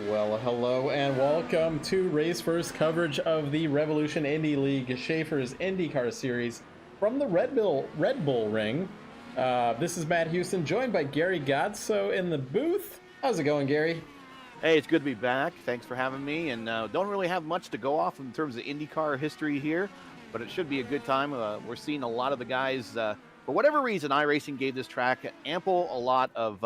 Well, hello and welcome to Race First coverage of the Revolution Indy League Schaeffer's IndyCar series from the Red Bull Ring. This is Matt Houston, joined by Gary Godso in the booth. How's it going, Gary? Hey, it's good to be back. Thanks for having me. And don't really have much to go off in terms of IndyCar history here, but it should be a good time. We're seeing a lot of the guys, for whatever reason, iRacing gave this track a lot of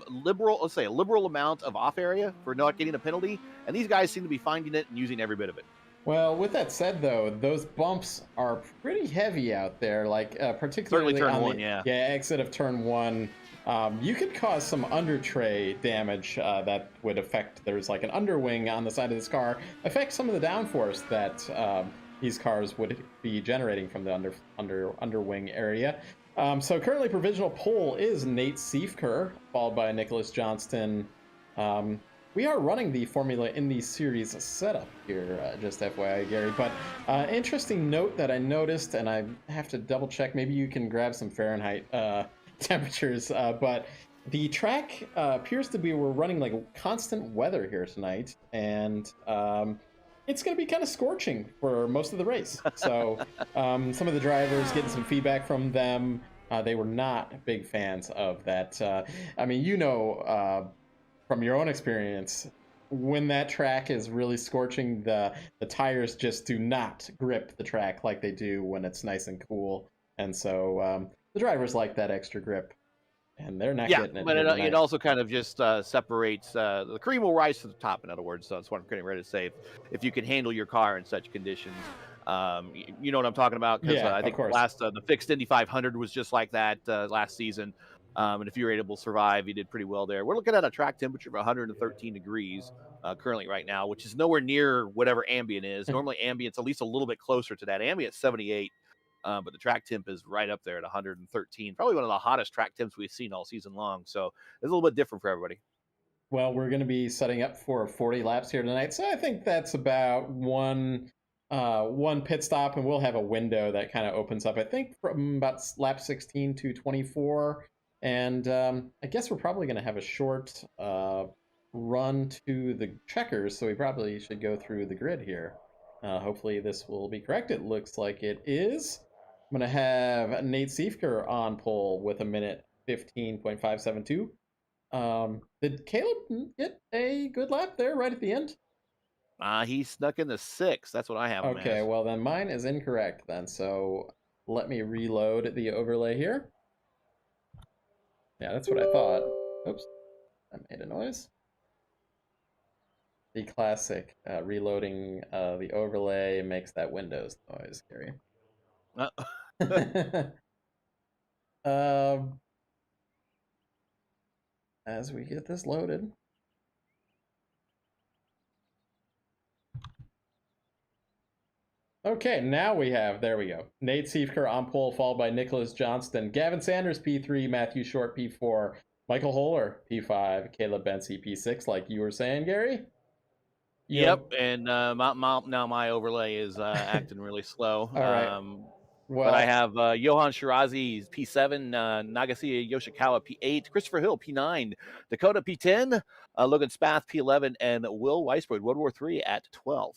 liberal, let's say a liberal amount of off area for not getting a penalty. And these guys seem to be finding it and using every bit of it. Well, with that said, though, those bumps are pretty heavy out there, like particularly Certainly turn on one, the yeah. exit of turn one. You could cause some under tray damage that would affect. There's like an underwing on the side of this car, affect some of the downforce that these cars would be generating from the underwing area. So currently, provisional pole is Nate Schaeffer, followed by Nicholas Johnston. We are running the Formula Indy Series setup here, just FYI, Gary. But interesting note that I noticed, and I have to double check. Maybe you can grab some Fahrenheit temperatures, but the track appears to be, we're running like constant weather here tonight, and it's going to be kind of scorching for most of the race. So some of the drivers, getting some feedback from them, they were not big fans of that. I mean, from your own experience, when that track is really scorching, the tires just do not grip the track like they do when it's nice and cool. And so the drivers like that extra grip, and they're not getting it. But it also kind of just separates, the cream will rise to the top, in other words. So that's what I'm getting ready to say. If you can handle your car in such conditions, you know what I'm talking about? Because I think the fixed Indy 500 was just like that last season. And if you were able to survive, you did pretty well there. We're looking at a track temperature of 113 degrees currently right now, which is nowhere near whatever ambient is. Normally, ambient's at least a little bit closer to that. Ambient's 78, but the track temp is right up there at 113. Probably one of the hottest track temps we've seen all season long. So it's a little bit different for everybody. Well, we're going to be setting up for 40 laps here tonight, so I think that's about one pit stop, and we'll have a window that kind of opens up, I think, from about lap 16 to 24. And I guess we're probably going to have a short run to the checkers, so we probably should go through the grid here. Hopefully this will be correct. It looks like it is. I'm going to have Nate Schaeffer on pole with a minute 15.572. Did Caleb get a good lap there right at the end? He snuck in the 6th. That's what I have. Okay, well then mine is incorrect then. So let me reload the overlay here. Yeah, that's what I thought. Oops, I made a noise. The classic reloading the overlay makes that Windows noise, Gary. As we get this loaded. Okay, now we have, there we go, Nate Schaeffer on pole, followed by Nicholas Johnston, Gavin Sanders P3, Matthew Short P4, Michael Holler P5, Caleb Bensi P6, like you were saying, Gary? Yep, and now my overlay is acting really slow. All right. But I have Johan Shirazi P7, Nagasiya Yoshikawa P8, Christopher Hill P9, Dakota P10, Logan Spath P11, and Will Weisbrod, World War III at 12.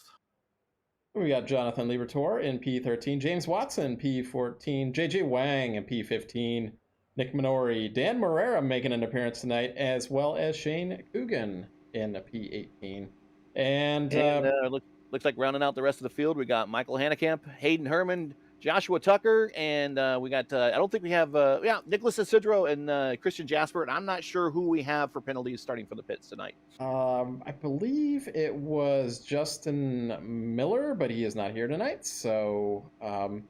We got Jonathan Libertor in P13, James Watson P14, JJ Wang in P15, Nick Minori, Dan Morera making an appearance tonight, as well as Shane Coogan in P18. And looks like rounding out the rest of the field, we got Michael Hannekamp, Hayden Herman, Joshua Tucker, and we got, I don't think we have, Nicholas Isidro and Christian Jasper, and I'm not sure who we have for penalties starting for the pits tonight. I believe it was Justin Miller, but he is not here tonight, so no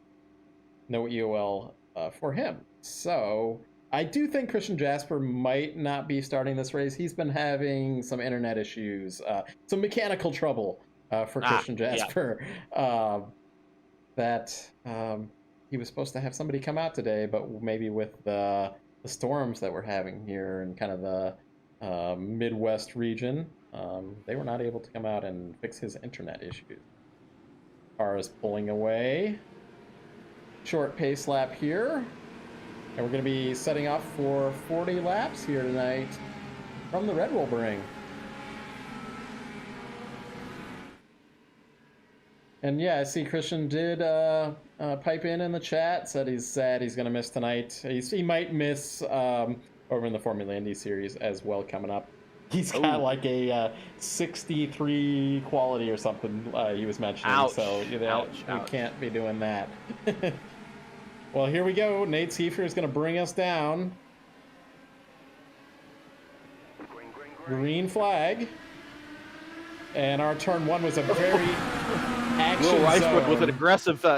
EOL for him. So I do think Christian Jasper might not be starting this race. He's been having some internet issues, some mechanical trouble for Christian Jasper. Yeah. That he was supposed to have somebody come out today, but maybe with the storms that we're having here in kind of the Midwest region, they were not able to come out and fix his internet issues. Car is pulling away. Short pace lap here. And we're going to be setting off for 40 laps here tonight from the Red Bull Ring. And yeah, I see Christian did pipe in the chat, said he's sad he's going to miss tonight. He might miss over in the Formula Indy series as well coming up. He's got like a 63 quality or something he was mentioning. Ouch. So you know, we can't be doing that. Well, here we go. Nate Schaeffer is going to bring us down. Green flag. And our turn one was a very action Will Ricebrook zone. with an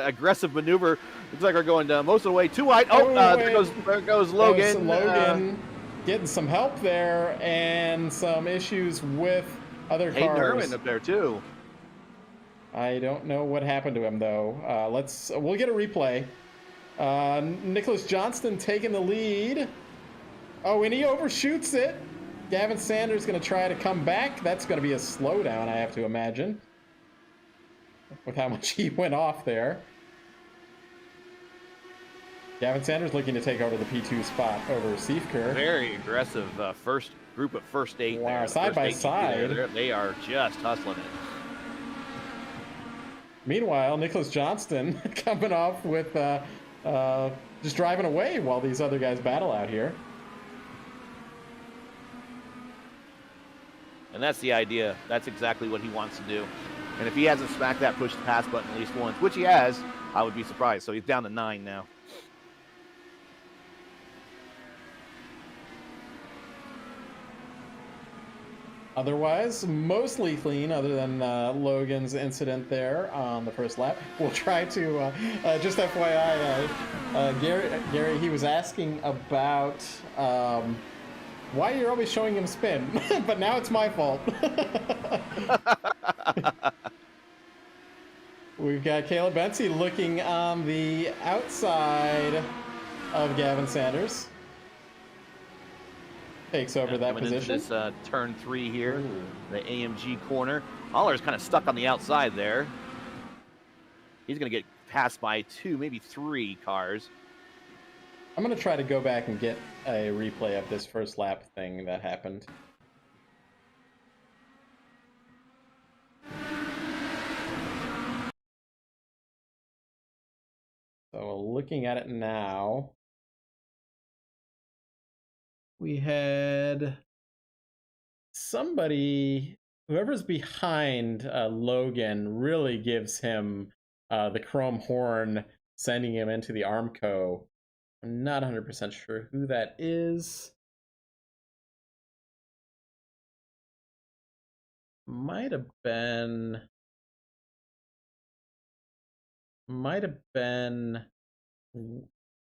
aggressive maneuver. Looks like we're going most of the way too wide. Oh, there goes Logan. Logan getting some help there and some issues with other Hayden cars. Irwin up there too. I don't know what happened to him though. We'll get a replay. Nicholas Johnston taking the lead. Oh, and he overshoots it. Gavin Sanders going to try to come back. That's going to be a slowdown, I have to imagine, with how much he went off there. Gavin Sanders looking to take over the P2 spot over Schaeffer. Very aggressive first group of first eight. Wow, there. side by side. They are just hustling it. Meanwhile, Nicholas Johnston coming off with just driving away while these other guys battle out here. And that's the idea. That's exactly what he wants to do. And if he hasn't smacked that push to pass button at least once, which he has, I would be surprised. So he's down to 9 now. Otherwise, mostly clean, other than Logan's incident there on the first lap. We'll try to, just FYI, Gary, he was asking about why you're always showing him spin, but now it's my fault. We've got Caleb Bensey looking on the outside of Gavin Sanders. Takes over that position. Into this turn 3 here, ooh, the AMG corner. Oller's kind of stuck on the outside there. He's going to get passed by 2, maybe 3 cars. I'm going to try to go back and get a replay of this first lap thing that happened. So looking at it now, we had somebody, whoever's behind Logan really gives him the chrome horn, sending him into the Armco. I'm not 100% sure who that is. Might have been,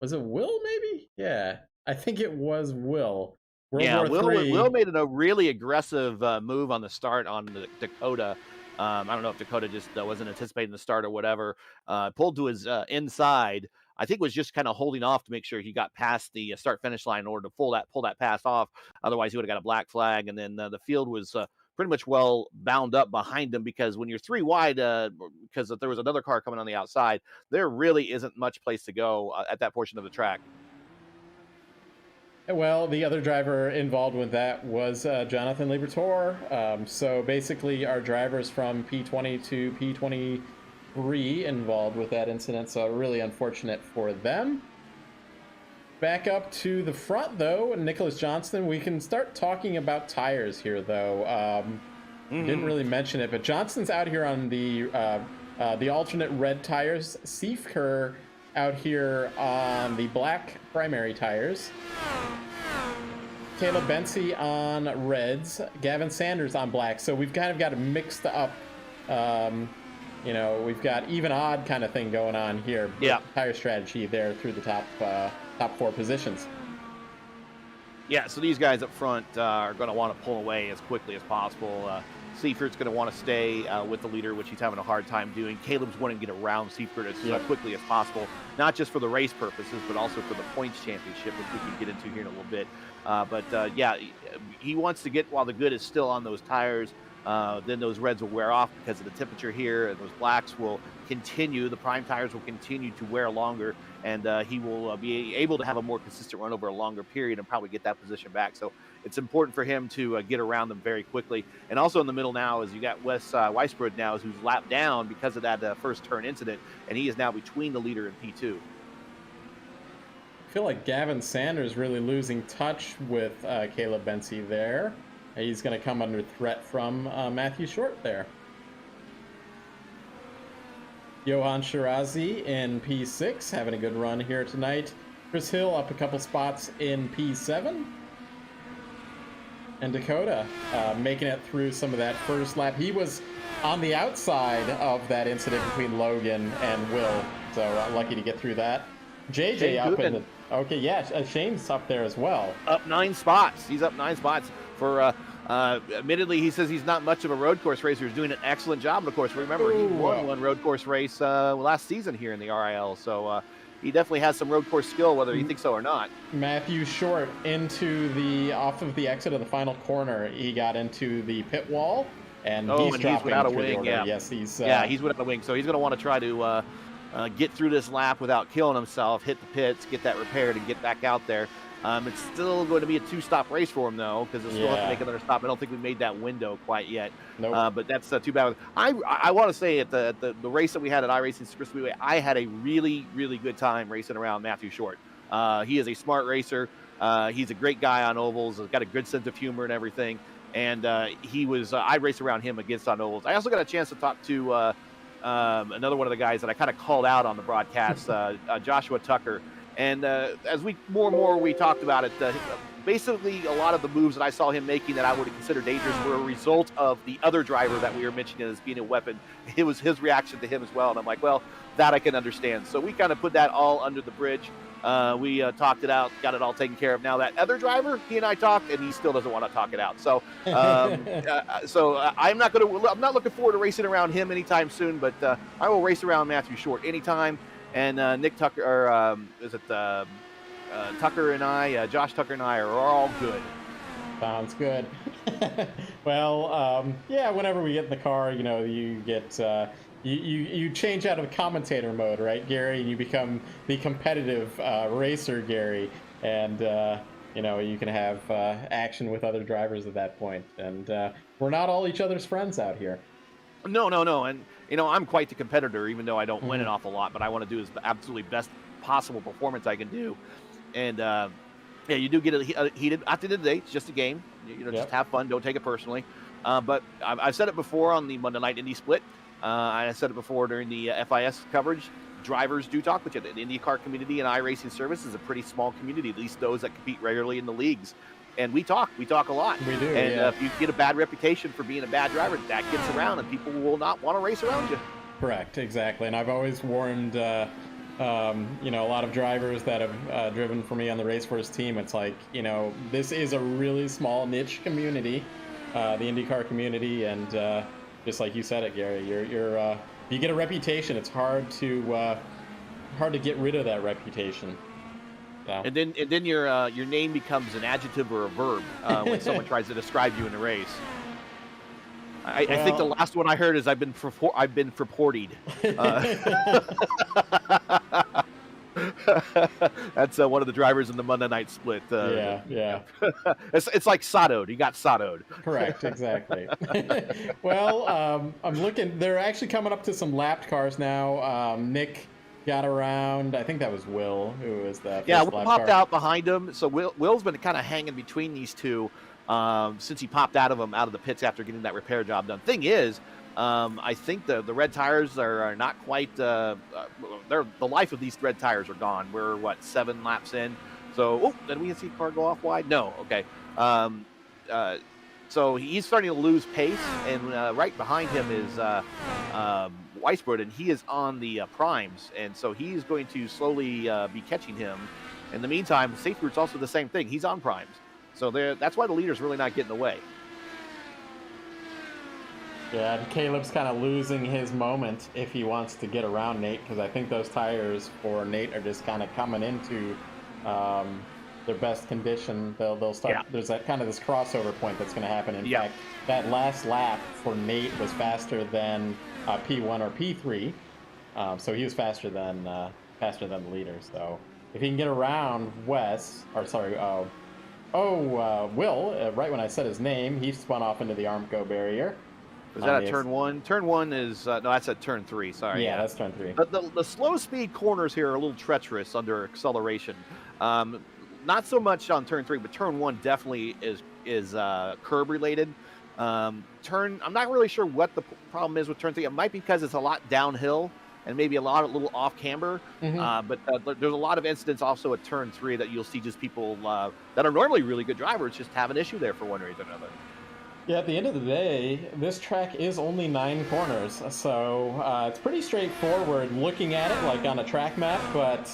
was it Will maybe? Yeah, I think it was Will. Will made a really aggressive move on the start on the Dakota. I don't know if Dakota just wasn't anticipating the start or whatever. Pulled to his inside. I think was just kind of holding off to make sure he got past the start-finish line in order to pull that pass off. Otherwise, he would have got a black flag. And then the field was pretty much well bound up behind him, because when you're 3 wide, because if there was another car coming on the outside, there really isn't much place to go at that portion of the track. Well, the other driver involved with that was Jonathan Libertor. So basically, our drivers from P20 to P23 involved with that incident. So really unfortunate for them. Back up to the front, though, Nicholas Johnston. We can start talking about tires here, though. Didn't really mention it, but Johnston's out here on the alternate red tires. Schaeffer out here on the black primary tires. Caleb Bensey on reds. Gavin Sanders on black. So we've kind of got a mixed up, you know, we've got even odd kind of thing going on here. Yeah. Tire strategy there through the top 4 positions. Yeah, so these guys up front are going to want to pull away as quickly as possible. Seifert's going to want to stay with the leader, which he's having a hard time doing. Caleb's wanting to get around Seifert as quickly as possible, not just for the race purposes, but also for the points championship, which we can get into here in a little bit. Yeah, he wants to get while the good is still on those tires. then those reds will wear off because of the temperature here, and those blacks will continue. The prime tires will continue to wear longer, and he will be able to have a more consistent run over a longer period and probably get that position back. So it's important for him to get around them very quickly. And also in the middle now is you got Wes Weisbrod now, who's lapped down because of that first turn incident, and he is now between the leader and P2. I feel like Gavin Sanders really losing touch with Caleb Bensi there. He's going to come under threat from Matthew Short there. Johan Shirazi in P6, having a good run here tonight. Chris Hill up a couple spots in P7. And Dakota making it through some of that first lap. He was on the outside of that incident between Logan and Will, so lucky to get through that. JJ Shane up Gutman. in the... Okay, yeah, Shane's up there as well. Up 9 spots. He's up 9 spots. For admittedly, he says he's not much of a road course racer. He's doing an excellent job. And of course, remember, he won one road course race last season here in the RIL. So he definitely has some road course skill, whether you think so or not. Matthew Short off of the exit of the final corner. He got into the pit wall, and he's without a wing. Yeah, yes, he's without a wing. So he's going to want to try to get through this lap without killing himself, hit the pits, get that repaired, and get back out there. It's still going to be a 2-stop race for him, though, because he'll still have to make another stop. I don't think we made that window quite yet. Nope. But that's too bad. I want to say at the race that we had at iRacing Super Speedway, I had a really, really good time racing around Matthew Short. He is a smart racer. He's a great guy on ovals. He's got a good sense of humor and everything. And I raced around him against on ovals. I also got a chance to talk to another one of the guys that I kind of called out on the broadcast, Joshua Tucker. And as we talked about it, basically a lot of the moves that I saw him making that I would consider dangerous were a result of the other driver that we were mentioning as being a weapon. It was his reaction to him as well. And I'm like, well, that I can understand. So we kind of put that all under the bridge. We talked it out, got it all taken care of. Now that other driver, he and I talked, and he still doesn't want to talk it out. So, I'm not looking forward to racing around him anytime soon. But I will race around Matthew Short anytime. And Nick Tucker, or Tucker and I, Josh Tucker and I are all good. Sounds good. Well, yeah, whenever we get in the car, you get you change out of commentator mode, right, Gary, and you become the competitive racer, Gary, and you can have action with other drivers at that point. And we're not all each other's friends out here. No, and I'm quite the competitor, even though I don't win an awful lot, but I want to do the absolutely best possible performance I can do. And you do get heated at the end of the day. It's just a game. Just have fun. Don't take it personally. But I've said it before on the Monday Night Indy Split. I said it before during the FIS coverage. Drivers do talk with you. The IndyCar community and iRacing service is a pretty small community, at least those that compete regularly in the leagues. And we talk a lot. We do. And if you get a bad reputation for being a bad driver, that gets around, and people will not want to race around you. Correct, exactly. And I've always warned, a lot of drivers that have driven for me on the Raceforce team. It's like, this is a really small niche community, the IndyCar community, and just like you said it, Gary, you get a reputation. It's hard to get rid of that reputation. Yeah. And then your name becomes an adjective or a verb when someone tries to describe you in a race. I think the last one I heard is I've been purported. That's one of the drivers in the Monday Night Split. Yeah. It's like Sadoed. You got Sadoed. Correct, exactly. Well, I'm looking. They're actually coming up to some lapped cars now. Nick got around. I think that was Will who was the Will popped out behind him. So Will's been kind of hanging between these two since he popped out of the pits after getting that repair job done. Thing is, I think the red tires are not quite. The life of these red tires are gone. We're 7 laps in. So did we see a car go off wide? No. Okay. So he's starting to lose pace, and right behind him is Weisbrod, and he is on the primes, and so he's going to slowly be catching him. In the meantime, Safety Route's also the same thing. He's on primes, so that's why the leader's really not getting away. Yeah, and Caleb's kind of losing his moment if he wants to get around Nate, because I think those tires for Nate are just kind of coming into their best condition, they'll start. Yeah. There's that kind of this crossover point that's going to happen. In fact, that last lap for Nate was faster than P1 or P3, so he was faster than the leader. So if he can get around Wes, or sorry, Will, right when I said his name, he spun off into the Armco barrier. Was that at turn 1? Turn 1 is no, that's at turn 3. Sorry. Yeah, that's turn 3. The slow speed corners here are a little treacherous under acceleration. Not so much on turn 3, but turn 1 definitely is curb related. I'm not really sure what the problem is with turn 3. It might be because it's a lot downhill and maybe a little off camber. But there's a lot of incidents also at turn 3 that you'll see just people that are normally really good drivers just have an issue there for one reason or another. Yeah, at the end of the day, this track is only 9 corners, so it's pretty straightforward looking at it like on a track map, but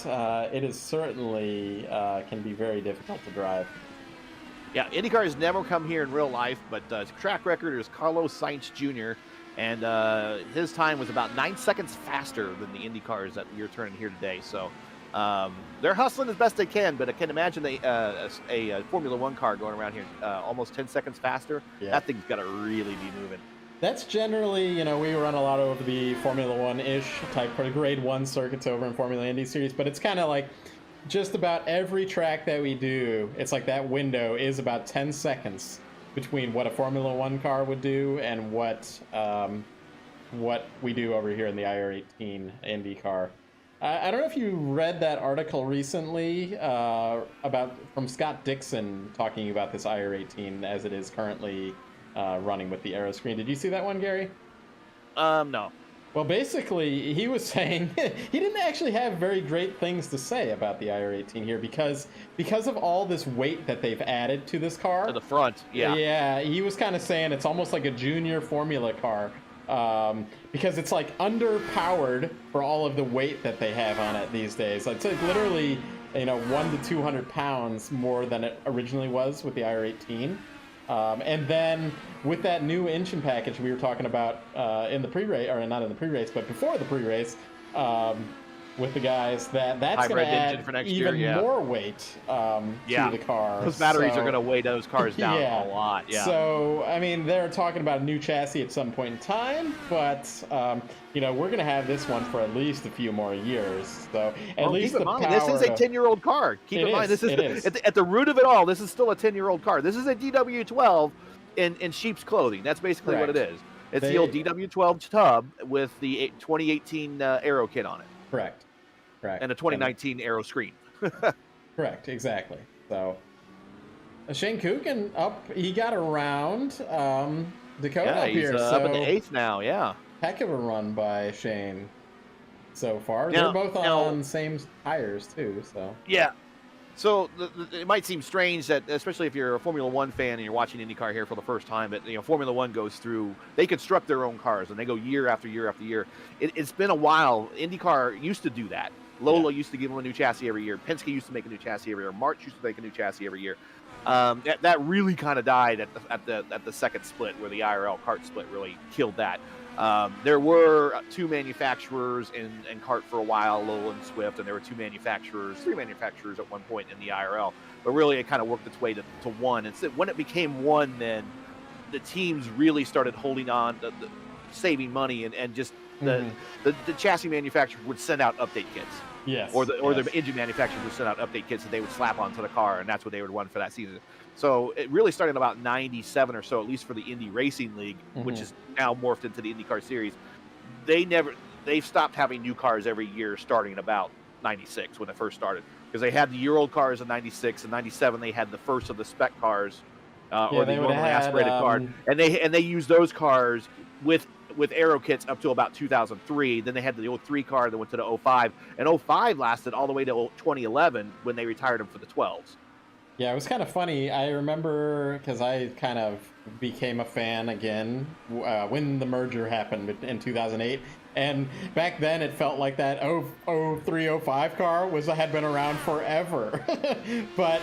it is certainly can be very difficult to drive. Yeah, IndyCar has never come here in real life, but his track record is Carlos Sainz Jr., and his time was about 9 seconds faster than the IndyCars that you're turning here today, so they're hustling as best they can, but I can imagine a Formula One car going around here almost 10 seconds faster. Yeah. That thing's got to really be moving. That's generally, we run a lot of the Formula One-ish type for the grade 1 circuits over in Formula Indy Series, but it's kind of like just about every track that we do, it's like that window is about 10 seconds between what a Formula One car would do and what we do over here in the IR18 IndyCar. I don't know if you read that article recently from Scott Dixon talking about this IR18 as it is currently running with the aero screen. Did you see that one, Gary? No. Well, basically, he was saying he didn't actually have very great things to say about the IR18 here because of all this weight that they've added to this car. To the front, yeah. Yeah, he was kind of saying it's almost like a junior formula car. Because it's like underpowered for all of the weight that they have on it these days. It's like literally, 1 to 200 pounds more than it originally was with the IR18. And then with that new engine package we were talking about in the pre-race, or not in the pre-race, but before the pre-race, with the guys, that's going to add even more weight to the car. Those batteries are going to weigh those cars down a lot. Yeah. So, they're talking about a new chassis at some point in time, but, we're going to have this one for at least a few more years. So, at least keep in mind, this is a 10-year-old car. Keep in mind, this is at the root of it all, this is still a 10-year-old car. This is a DW12 in sheep's clothing. That's basically what it is. It's the old DW12 tub with the 2018 aero kit on it. Correct. And a 2019 aero screen. Correct, exactly. So, Shane Coogan he got around Dakota up here. He's up in the 8th now, yeah. Heck of a run by Shane so far. They're both on same tires, too, so. Yeah. So it might seem strange that, especially if you're a Formula One fan and you're watching IndyCar here for the first time, but Formula One goes through. They construct their own cars and they go year after year after year. It's been a while. IndyCar used to do that. Lola used to give them a new chassis every year. Penske used to make a new chassis every year. March used to make a new chassis every year. That really kind of died at the second split, where the IRL kart split really killed that. There were 2 manufacturers in kart for a while, Lola and Swift, and there were 3 manufacturers at one point in the IRL. But really, it kind of worked its way to one. And so when it became one, then the teams really started holding on, saving money, and just the chassis manufacturer would send out update kits. Yes. Or the engine manufacturer would send out update kits that they would slap onto the car, and that's what they would run for that season. So it really started in about 97 or so, at least for the Indy Racing League, which is now morphed into the IndyCar Series. They've stopped having new cars every year starting in about 96 when it first started, because they had the year-old cars in 96 and 97. They had the first of the spec cars or the normally aspirated car, and they used those cars with aero kits up to about 2003. Then they had the 03 car that went to the 05, and 05 lasted all the way to 2011 when they retired them for the 12s. Yeah, it was kind of funny. I remember because I kind of became a fan again when the merger happened in 2008. And back then it felt like that 03, 05 car had been around forever. But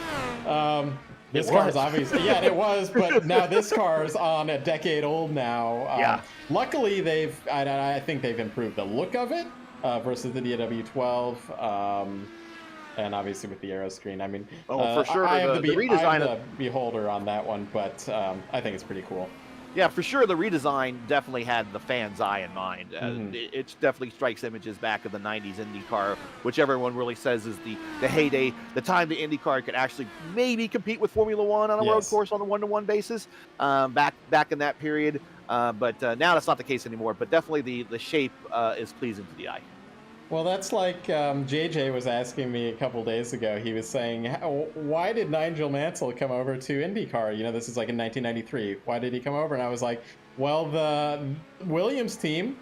this car is obviously, it was, but now this car is on a decade old now. Luckily, I think they've improved the look of it versus the DW12. and obviously with the aero screen. I mean, for sure, I have the redesign I am the beholder on that one, but I think it's pretty cool. Yeah, for sure. The redesign definitely had the fan's eye in mind. It definitely strikes images back of the '90s IndyCar, which everyone really says is the heyday, the time the IndyCar could actually maybe compete with Formula One on a road course on a one-to-one basis. Back in that period, but now that's not the case anymore. But definitely the shape is pleasing to the eye. Well, that's like JJ was asking me a couple days ago. He was saying, why did Nigel Mansell come over to IndyCar? You know, this is like in 1993. Why did he come over? And I was like, well, the Williams team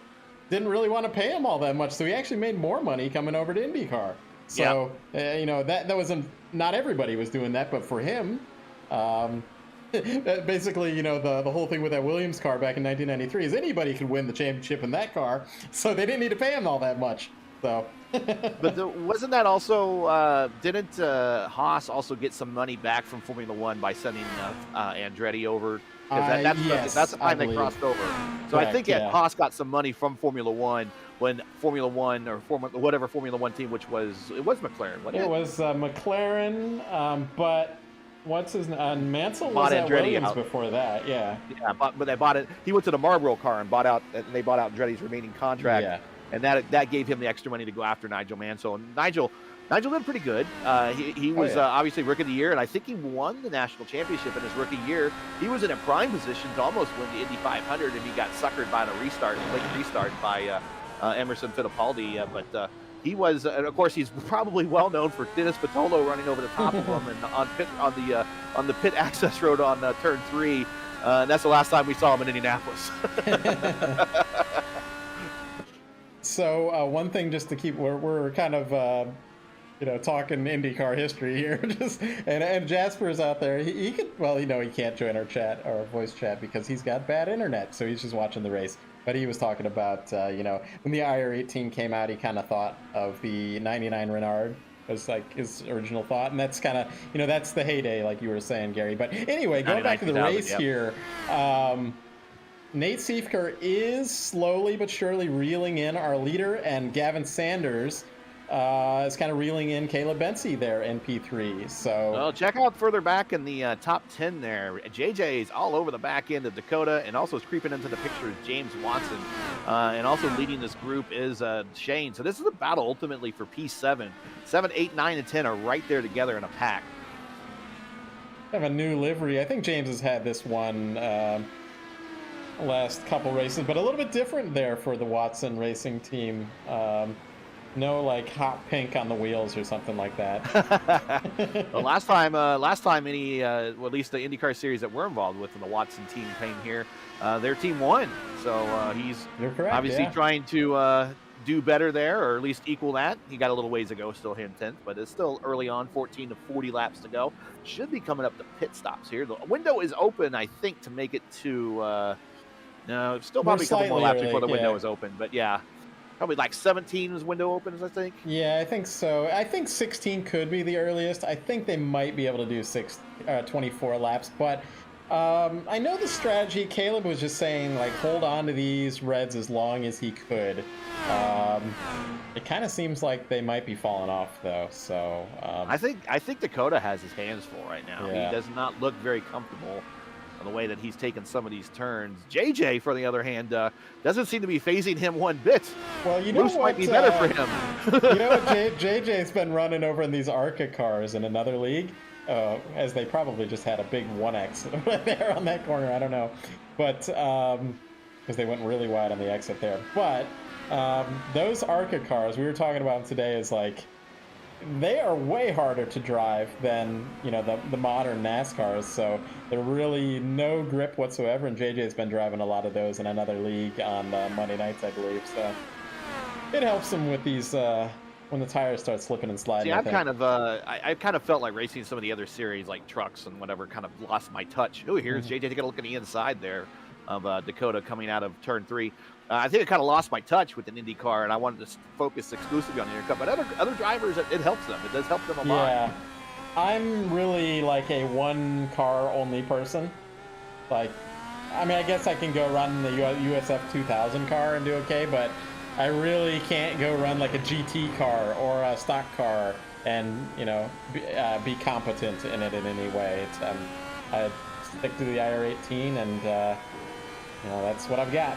didn't really want to pay him all that much, so he actually made more money coming over to IndyCar. So, you know, that wasn't, not everybody was doing that, but for him, basically, you know, the whole thing with that Williams car back in 1993 is anybody could win the championship in that car, so they didn't need to pay him all that much. So. But wasn't that also, didn't Haas also get some money back from Formula One by sending Andretti over? Because that's the time they crossed over. So correct, I think Haas got some money from Formula One when Formula One or whatever Formula One team, it was McLaren, wasn't it? It was McLaren, but what's his name? Mansell was at Williams before that, yeah. Yeah, but they bought it. He went to the Marlboro car and they bought out Andretti's remaining contract. Yeah. And that gave him the extra money to go after Nigel Mansell. And Nigel did pretty good. He was obviously Rookie of the Year, and I think he won the national championship in his rookie year. He was in a prime position to almost win the Indy 500, and he got suckered by the late restart by Emerson Fittipaldi. But he was, and of course, he's probably well known for Dennis Patolo running over the top of him and on the pit access road on turn 3. And that's the last time we saw him in Indianapolis. So one thing just to keep, we're kind of, you know, talking IndyCar history here, and Jasper's out there. He could, well, you know, he can't join our chat or voice chat because he's got bad internet, so he's just watching the race. But he was talking about, you know, when the IR18 came out, he kind of thought of the '99 Renard was like his original thought, and that's kind of, you know, that's the heyday, like you were saying, Gary. But anyway, going back to the race here. Nate Schaeffer is slowly but surely reeling in our leader, and Gavin Sanders is kind of reeling in Caleb Bensi there in P3. So, well, check out further back in the top 10 there. JJ's all over the back end of Dakota, and also is creeping into the picture is James Watson. And also leading this group is Shane. So this is a battle ultimately for P7. 7, 8, 9, and 10 are right there together in a pack. Have a new livery. I think James has had this one last couple races, but a little bit different there for the Watson Racing team. No, like hot pink on the wheels or something like that. Well, last time any, well, at least the IndyCar series that we're involved with in the Watson team came here, their team won. So he's obviously trying to do better there, or at least equal that. He got a little ways to go, still here in 10th, but it's still early on, 14 to 40 laps to go. Should be coming up to pit stops here. The window is open, I think, to make it to... no, still probably a couple more laps before the window is open, but yeah. Probably like 17 is window opens, I think. Yeah, I think so. I think 16 could be the earliest. I think they might be able to do 24 laps, but I know the strategy. Caleb was just saying, like, hold on to these reds as long as he could. It kind of seems like they might be falling off, though. So I think Dakota has his hands full right now. Yeah. He does not look very comfortable the way that he's taken some of these turns. JJ, for the other hand, doesn't seem to be phasing him one bit. Well, you know Moose what might be better for him. You know what JJ's been running over in these ARCA cars in another league, as they probably just had a big 1X right there on that corner. I don't know, but because they went really wide on the exit there. But those ARCA cars we were talking about today is like, they are way harder to drive than, you know, the modern NASCARs, so they're really no grip whatsoever, and JJ's been driving a lot of those in another league on Monday nights, I believe, so it helps him with these when the tires start slipping and sliding. See, I've kind of felt like racing some of the other series like trucks and whatever kind of lost my touch. Oh, here's JJ taking a look at the inside there of Dakota coming out of turn 3. I think I kind of lost my touch with an IndyCar, and I wanted to focus exclusively on the IndyCar. But other drivers, it helps them. It does help them a lot. Yeah, I'm really like a one-car only person. Like, I mean, I guess I can go run the USF 2000 car and do okay, but I really can't go run like a GT car or a stock car and be competent in it in any way. I stick to the IR18, and that's what I've got.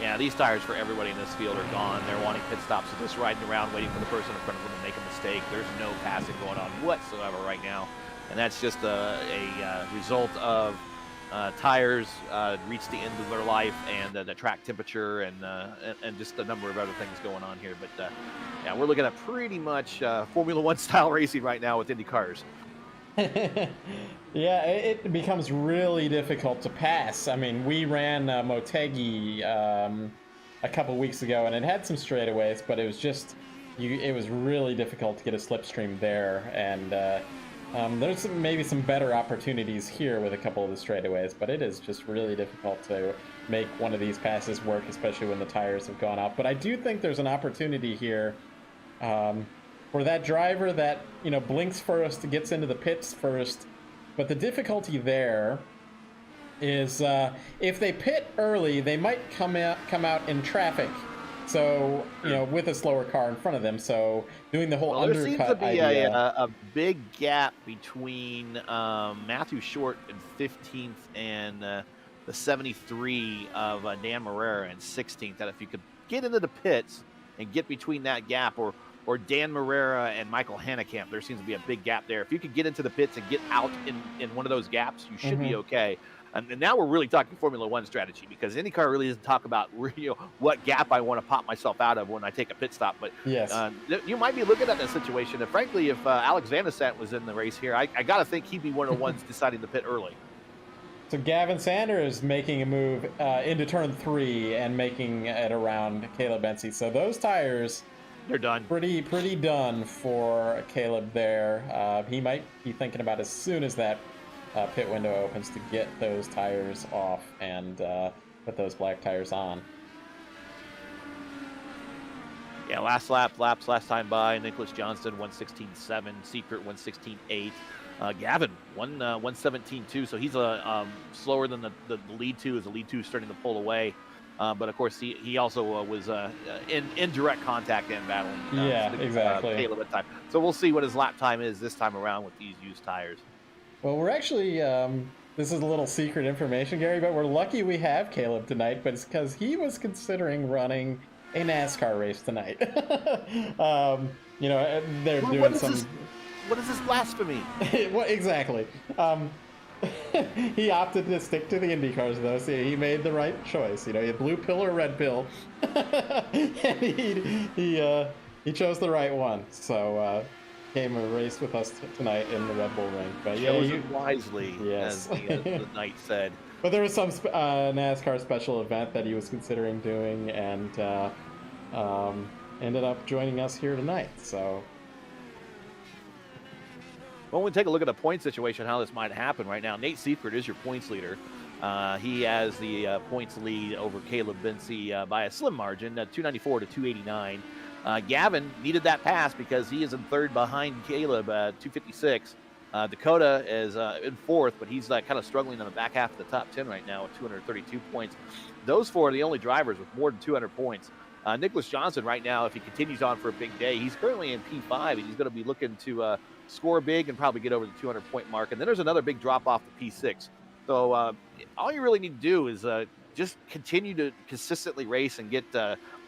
Yeah, these tires for everybody in this field are gone. They're wanting pit stops, so just riding around waiting for the person in front of them to make a mistake. There's no passing going on whatsoever right now, and that's just a result of tires reached the end of their life, and the track temperature, and just a number of other things going on here. But yeah, we're looking at pretty much Formula One style racing right now with Indy cars. Yeah, it becomes really difficult to pass. I mean, we ran Motegi a couple weeks ago, and it had some straightaways, but it was just it was really difficult to get a slipstream there. And there's maybe some better opportunities here with a couple of the straightaways, but it is just really difficult to make one of these passes work, especially when the tires have gone out. But I do think there's an opportunity here. For that driver that blinks first, gets into the pits first, but the difficulty there is if they pit early, they might come out in traffic. So with a slower car in front of them. So doing the whole undercut there seems to be idea. a big gap between Matthew Short in 15th and the 73 of Dan Morera in 16th. That if you could get into the pits and get between that gap, or Dan Morera and Michael Hanekamp, there seems to be a big gap there. If you could get into the pits and get out in one of those gaps, you should be okay. And now we're really talking Formula One strategy, because IndyCar really doesn't talk about what gap I want to pop myself out of when I take a pit stop. But yes, you might be looking at that situation. And frankly, if Alex Van Desant was in the race here, I got to think he'd be one of the ones deciding to pit early. So Gavin Sanders making a move into turn 3 and making it around Caleb Bensi. So those tires, they're done. Pretty done for Caleb there. He might be thinking about as soon as that pit window opens to get those tires off and put those black tires on. Yeah, laps last time by. Nicholas Johnston 1:16.7, Secret 1:16.8. Gavin 1:17.2. So he's slower than the lead two, as the lead two is starting to pull away. But of course, he also was in direct contact and battling. Exactly. Caleb at time. So we'll see what his lap time is this time around with these used tires. Well, we're actually this is a little secret information, Gary, but we're lucky we have Caleb tonight. But it's because he was considering running a NASCAR race tonight. They're doing some. What is this blasphemy? Well, exactly. He opted to stick to the IndyCars, though, so he made the right choice. He had blue pill or red pill, and he chose the right one. So came and raced with us tonight in the Red Bull ring. But chosen wisely, yes, as the knight said. But there was some NASCAR special event that he was considering doing, and ended up joining us here tonight. So. Well, we take a look at the point situation, how this might happen right now. Nate Seifert is your points leader. He has the points lead over Caleb Bensi by a slim margin, 294 to 289. Gavin needed that pass because he is in third behind Caleb, 256. Dakota is in fourth, but he's kind of struggling in the back half of the top 10 right now with 232 points. Those four are the only drivers with more than 200 points. Nicholas Johnson right now, if he continues on for a big day, he's currently in P5, and he's going to be looking to score big and probably get over the 200-point mark. And then there's another big drop off to P6. So all you really need to do is just continue to consistently race and get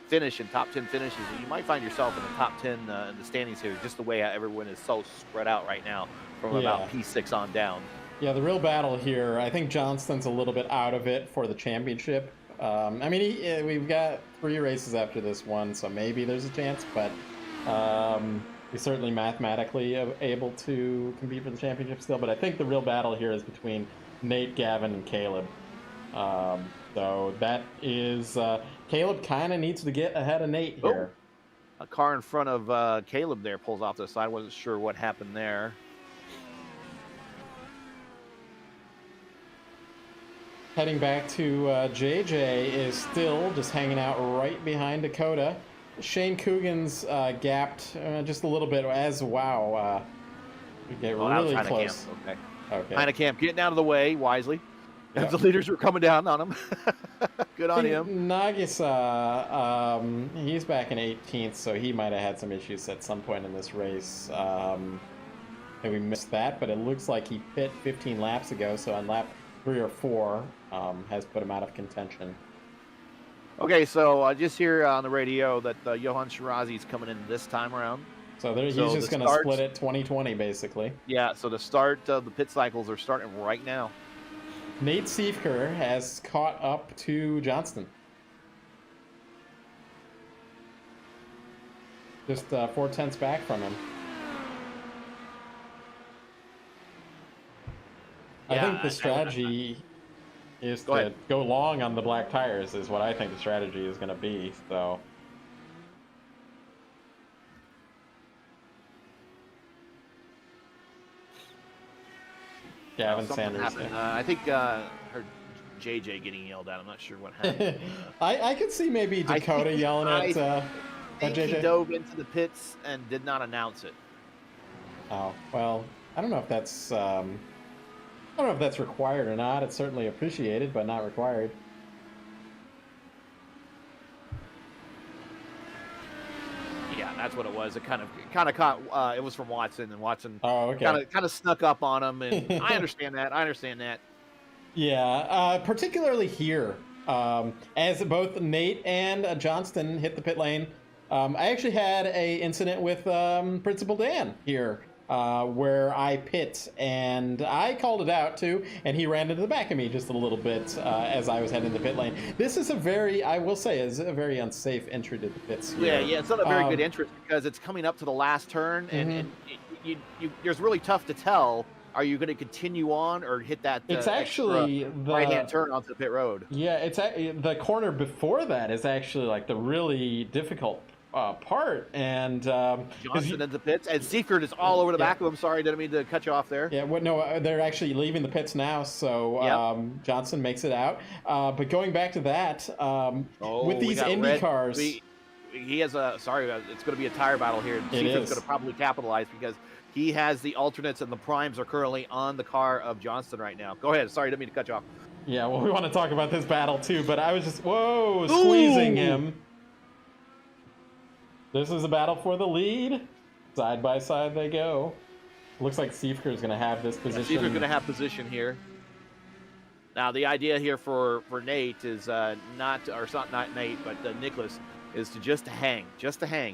finish in top 10 finishes. And you might find yourself in the top 10 in the standings here, just the way everyone is so spread out right now from about P6 on down. Yeah, the real battle here, I think Johnston's a little bit out of it for the championship. I mean, we've got 3 races after this one, so maybe there's a chance, but he's certainly mathematically able to compete for the championship still. But I think the real battle here is between Nate, Gavin, and Caleb. So that is Caleb kind of needs to get ahead of Nate here. A car in front of Caleb there pulls off to the side. Wasn't sure what happened there. Heading back to JJ is still just hanging out right behind Dakota. Shane Coogan's gapped just a little bit as we get really close. Okay. Hanekamp getting out of the way wisely. Yep. The leaders were coming down on him. Good on him. Nagisa, he's back in 18th, so he might have had some issues at some point in this race. And we missed that, but it looks like he pit 15 laps ago, so on lap 3 or 4 has put him out of contention. Okay, so I just hear on the radio that Johan Shirazi is coming in this time around. So he's just going to split it 20-20, basically. Yeah, so the start of the pit cycles are starting right now. Nate Schaeffer has caught up to Johnston. Just 4/10 back from him. Yeah, I think the strategy is to go long on the black tires is what I think the strategy is going to be. So. Gavin Sanders. I think heard JJ getting yelled at. I'm not sure what happened. I could see maybe Dakota yelling at JJ. He dove into the pits and did not announce it. Oh well, I don't know if that's required or not. It's certainly appreciated, but not required. Yeah, that's what it was. It kind of caught. It was from Watson, and Watson kind of snuck up on him. And I understand that. Yeah, particularly here, as both Nate and Johnston hit the pit lane. I actually had a incident with Principal Dan here, where I pit, and I called it out too, and he ran into the back of me just a little bit as I was heading to the pit lane. This is a very unsafe entry to the pits here. Yeah, it's not a very good entrance because it's coming up to the last turn, and there's really tough to tell. Are you going to continue on or hit that? It's actually the right-hand turn onto the pit road. Yeah, it's the corner before that is actually like the really difficult part, and Johnson in the pits, and Seifert is all over the back of him. Sorry, didn't mean to cut you off there. Yeah, no, they're actually leaving the pits now, so Johnson makes it out. But going back to that, with these Indy cars, he has it's going to be a tire battle here. Seifert's going to probably capitalize because he has the alternates and the primes are currently on the car of Johnston right now. Go ahead. Sorry, didn't mean to cut you off. Yeah, well, we want to talk about this battle too, but I was just squeezing him. This is a battle for the lead. Side by side they go. Looks like Schaeffer is going to have this position. Schaeffer's going to have position here. Now the idea here for Nate is not Nate, but Nicholas is to just hang,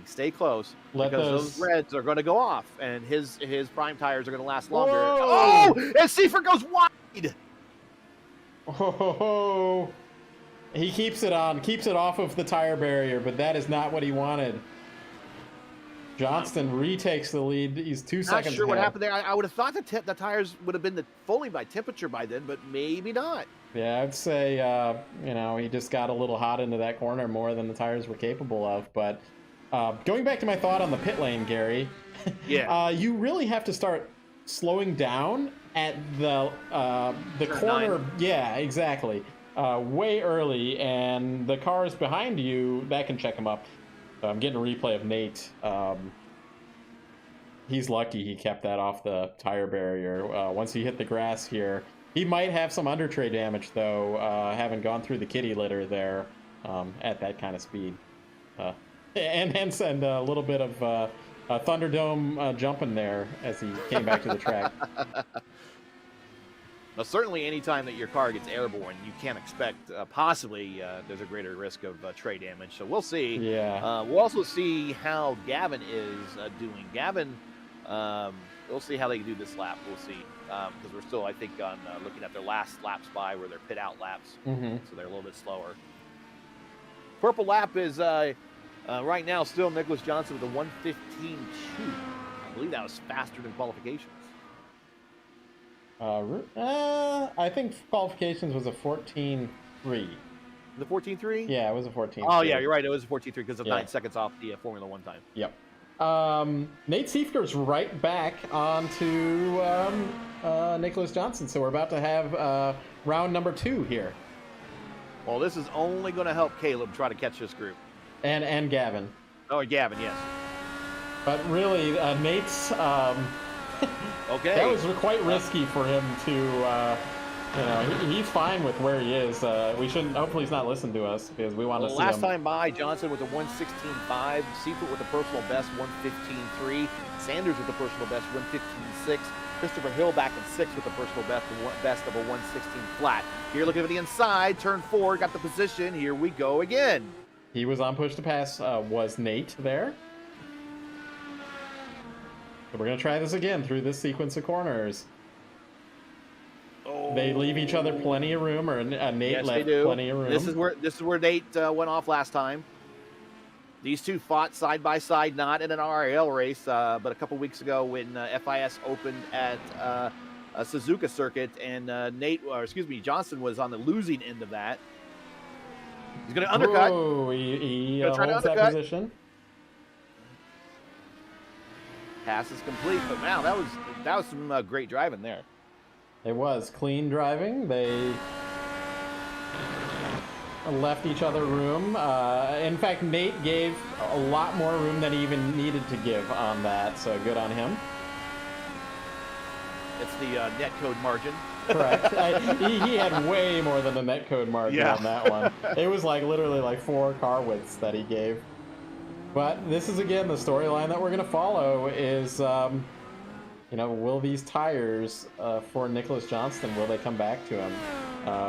stay close, because those reds are going to go off, and his prime tires are going to last longer. Whoa! Oh, and Schaeffer goes wide. Oh, he keeps it off of the tire barrier, but that is not what he wanted. Johnston retakes the lead. He's 2 seconds Not sure ahead. What happened there. I would have thought the tires would have been fully by temperature by then, but maybe not. Yeah, I'd say, he just got a little hot into that corner more than the tires were capable of. But going back to my thought on the pit lane, Gary, you really have to start slowing down at the corner. 9. Yeah, exactly. Way early, and the cars behind you, that can check them up. I'm getting a replay of Nate. He's lucky he kept that off the tire barrier. Once he hit the grass here, he might have some under tray damage, though, having gone through the kitty litter there at that kind of speed. And hence, a little bit of Thunderdome jumping there as he came back to the track. Now, certainly any time that your car gets airborne, you can't expect possibly there's a greater risk of tray damage. So we'll see. Yeah. We'll also see how Gavin is doing. Gavin, we'll see how they do this lap. We'll see. Because we're still, I think, on looking at their last laps by where they're pit out laps. Mm-hmm. So they're a little bit slower. Purple lap is right now still Nicholas Johnson with a 1:15.2. I believe that was faster than qualifications. I think qualifications was a 14.3. The 14.3? Yeah, it was a 14.3. Oh, yeah, you're right. It was a 14.3 because of 9 seconds off the Formula 1 time. Yep. Nate Schaeffer's right back onto Nicholas Johnson, so we're about to have round number 2 here. Well, this is only going to help Caleb try to catch this group. And Gavin. Oh, Gavin, yes. But really, Nate's... okay. That was quite risky for him to You know, he's fine with where he is. We shouldn't. Hopefully, he's not listening to us because we want to see him. Last time by, Johnson with a 1:16.5, Seifert with the personal best 1:15.3, Sanders with the personal best 1:15.6, Christopher Hill back in 6th with the personal best of a 1:16 flat. Here, looking at the inside, turn 4, got the position. Here we go again. He was on push to pass. Was Nate there? So we're gonna try this again through this sequence of corners. Oh. They leave each other plenty of room, or Nate left plenty of room. This is where Nate went off last time. These two fought side by side, not in an RIL race, but a couple weeks ago when FIS opened at a Suzuka circuit, and Johnson was on the losing end of that. He's going to undercut. Oh, he holds that position. Pass is complete, but wow, that was some great driving there. It was clean driving. They left each other room. In fact, Nate gave a lot more room than he even needed to give on that, so good on him. It's the net code margin. Correct. He had way more than the net code margin on that one. It was like literally like 4 car widths that he gave. But this is, again, the storyline that we're going to follow is, you know, will these tires for Nicholas Johnston, will they come back to him?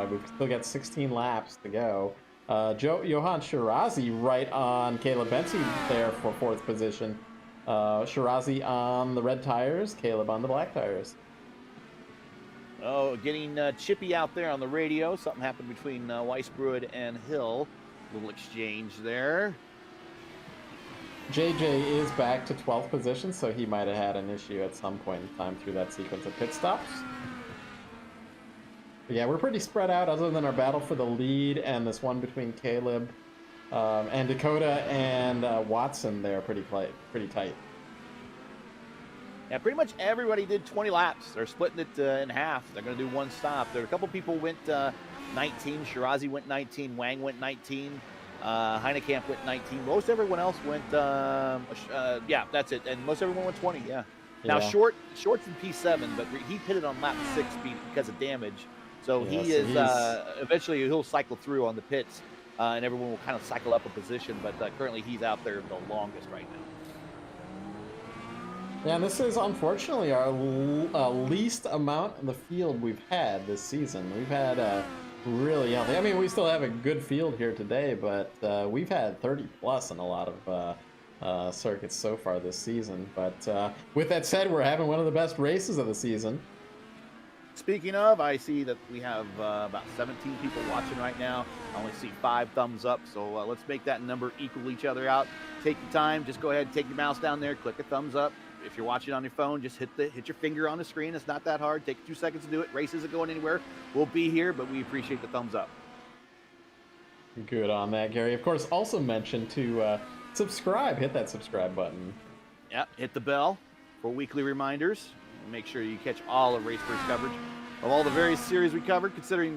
We've still got 16 laps to go. Johan Shirazi right on Caleb Bensi there for 4th position. Shirazi on the red tires, Caleb on the black tires. Oh, getting chippy out there on the radio. Something happened between Weissbrod and Hill. Little exchange there. JJ is back to 12th position, so he might have had an issue at some point in time through that sequence of pit stops. But yeah, we're pretty spread out other than our battle for the lead and this one between Caleb and Dakota and Watson there pretty tight. Yeah, pretty much everybody did 20 laps. They're splitting it in half. They're going to do one stop. There were a couple people went 19. Shirazi went 19. Wang went 19. Heinekamp went 19. Most everyone else went, yeah, that's it. And most everyone went 20, yeah. Now, Short's in P7, but he pitted on lap 6 because of damage. So he is, eventually he'll cycle through on the pits, and everyone will kind of cycle up a position. But currently he's out there the longest right now. Yeah, and this is unfortunately our least amount in the field we've had this season. We've had really healthy. I mean, we still have a good field here today, but we've had 30 plus in a lot of circuits so far this season. But with that said, we're having one of the best races of the season. Speaking of, I see that we have about 17 people watching right now. I only see 5 thumbs up, so let's make that number equal each other out. Take your time. Just go ahead and take your mouse down there, click a thumbs up. If you're watching on your phone, just hit your finger on the screen. It's not that hard. Take 2 seconds to do it. Race isn't going anywhere. We'll be here, but we appreciate the thumbs up. Good on that, Gary. Of course, also mention to subscribe. Hit that subscribe button. Yeah, hit the bell for weekly reminders. Make sure you catch all of Race First coverage of all the various series we covered, including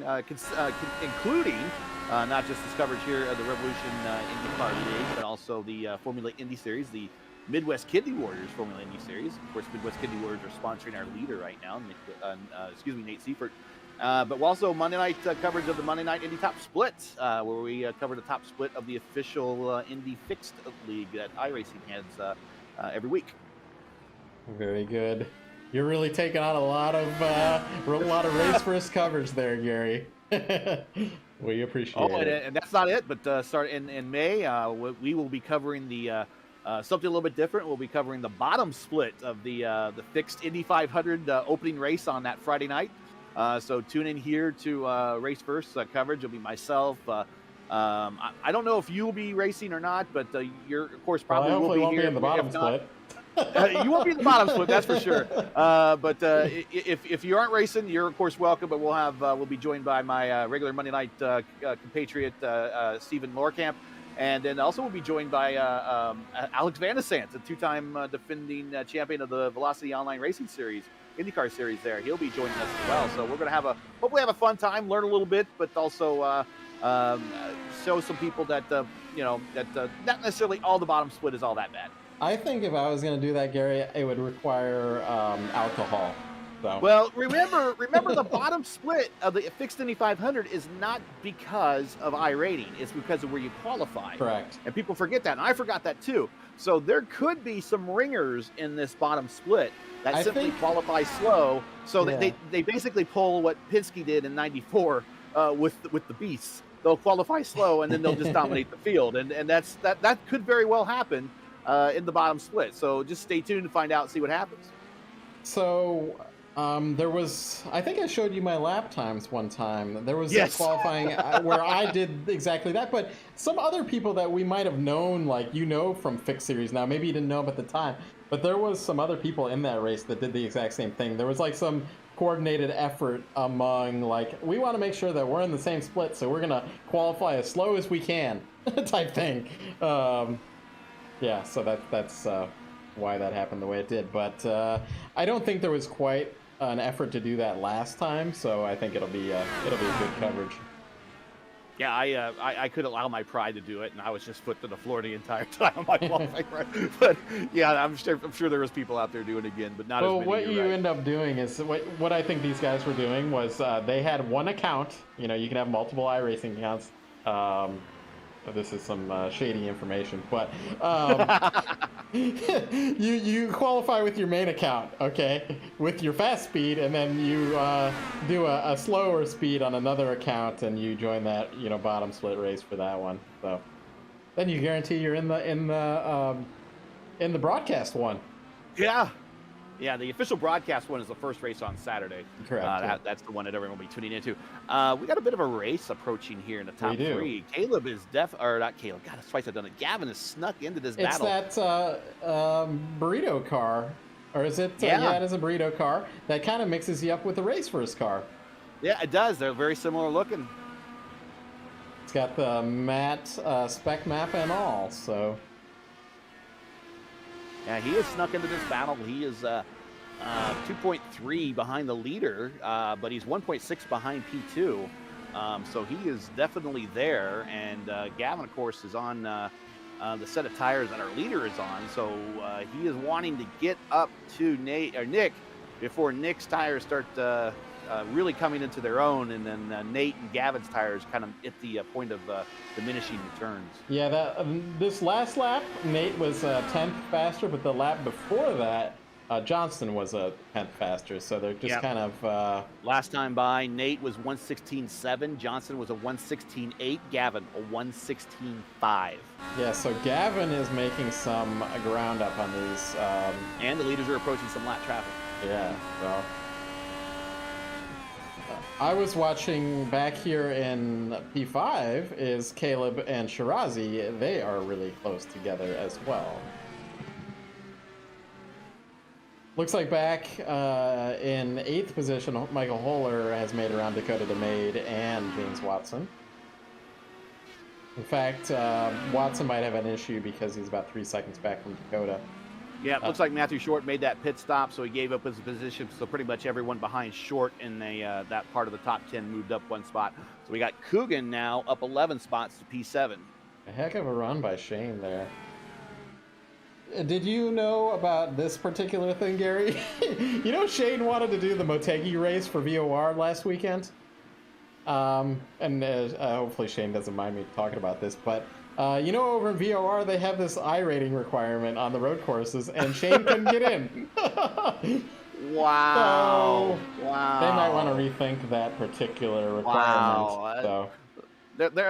not just this coverage here of the Revolution IndyCar League, but also the Formula Indy Series, the Midwest Kidney Warriors Formula Indy Series. Of course, Midwest Kidney Warriors are sponsoring our leader right now, Nate Seifert. But also Monday night coverage of the Monday Night Indy Top Split, where we cover the top split of the official Indy Fixed League that iRacing has every week. Very good. You're really taking on a lot of race first coverage there, Gary. We appreciate it. And that's not it, but start in May, we will be covering the something a little bit different. We'll be covering the bottom split of the fixed Indy 500 opening race on that Friday night. So tune in here to Race First coverage. It'll be myself. I don't know if you'll be racing or not, but you're, of course, probably will be won't here. Be in the bottom split. You won't be in the bottom split, that's for sure. But if you aren't racing, you're of course welcome. But we'll be joined by my regular Monday night compatriot Stephen Lorkamp, and then also we'll be joined by Alex Van de Sant, a 2-time defending champion of the Velocity Online Racing Series, IndyCar Series. There, he'll be joining us as well. So we're going to hopefully have a fun time, learn a little bit, but also show some people that not necessarily all the bottom split is all that bad. I think if I was going to do that, Gary, it would require alcohol. So. Well, remember the bottom split of the fixed Indy 500 is not because of iRating. It's because of where you qualify. Correct. And people forget that, and I forgot that too. So there could be some ringers in this bottom split that simply qualify slow. So they basically pull what Penske did in '94 with the Beasts. They'll qualify slow, and then they'll just dominate the field. And that could very well happen in the bottom split. So just stay tuned to find out, see what happens. So there was, I think I showed you my lap times one time. There was qualifying where I did exactly that, but some other people that we might have known, like, from Fixed Series now, maybe you didn't know them at the time, but there was some other people in that race that did the exact same thing. There was like some coordinated effort among, like, we want to make sure that we're in the same split, so we're going to qualify as slow as we can type thing. Yeah, so that's why that happened the way it did. But I don't think there was quite an effort to do that last time, so I think it'll be a good coverage. Yeah, I could allow my pride to do it, and I was just foot to the floor the entire time on my qualifying ride. But yeah, I'm sure there was people out there doing it again, but not as many. Well, what you end up doing is what I think these guys were doing was they had one account. You can have multiple iRacing accounts. This is some shady information, but you qualify with your main account, okay, with your fast speed, and then you do a slower speed on another account, and you join that bottom split race for that one. So then you guarantee you're in the broadcast one. Yeah, the official broadcast one is the first race on Saturday. Correct. That's the one that everyone will be tuning into. We got a bit of a race approaching here in the top three. Caleb is not Caleb. God, twice I've done it. Gavin has snuck into this battle. It's that burrito car, or is it? Yeah, it is a burrito car. That kind of mixes you up with the race first car. Yeah, it does. They're very similar looking. It's got the matte spec map and all, so. Yeah, he has snuck into this battle. He is 2.3 behind the leader, but he's 1.6 behind P2. So he is definitely there. And Gavin, of course, is on the set of tires that our leader is on. So he is wanting to get up to Nick before Nick's tires start really coming into their own, and then Nate and Gavin's tires kind of at the point of diminishing returns. Yeah, this last lap, Nate was 10th faster, but the lap before that, Johnston was a 10th faster, so they're just kind of... Last time by, Nate was 1:16.7, Johnston was a 1:16.8, Gavin a 1:16.5. Yeah, so Gavin is making some ground up on these. And the leaders are approaching some lap traffic. Yeah, so... I was watching back here in P5 is Caleb and Shirazi. They are really close together as well. Looks like back in 8th position, Michael Holler has made around Dakota DeMade and James Watson. In fact, Watson might have an issue because he's about 3 seconds back from Dakota. Yeah, it looks like Matthew Short made that pit stop, so he gave up his position. So pretty much everyone behind Short in that part of the top 10 moved up 1 spot. So we got Coogan now up 11 spots to P7. A heck of a run by Shane there. Did you know about this particular thing, Gary? Shane wanted to do the Motegi race for VOR last weekend. Hopefully Shane doesn't mind me talking about this, but over in VOR, they have this iRating requirement on the road courses, and Shane couldn't get in. Wow. So they might want to rethink that particular requirement. So.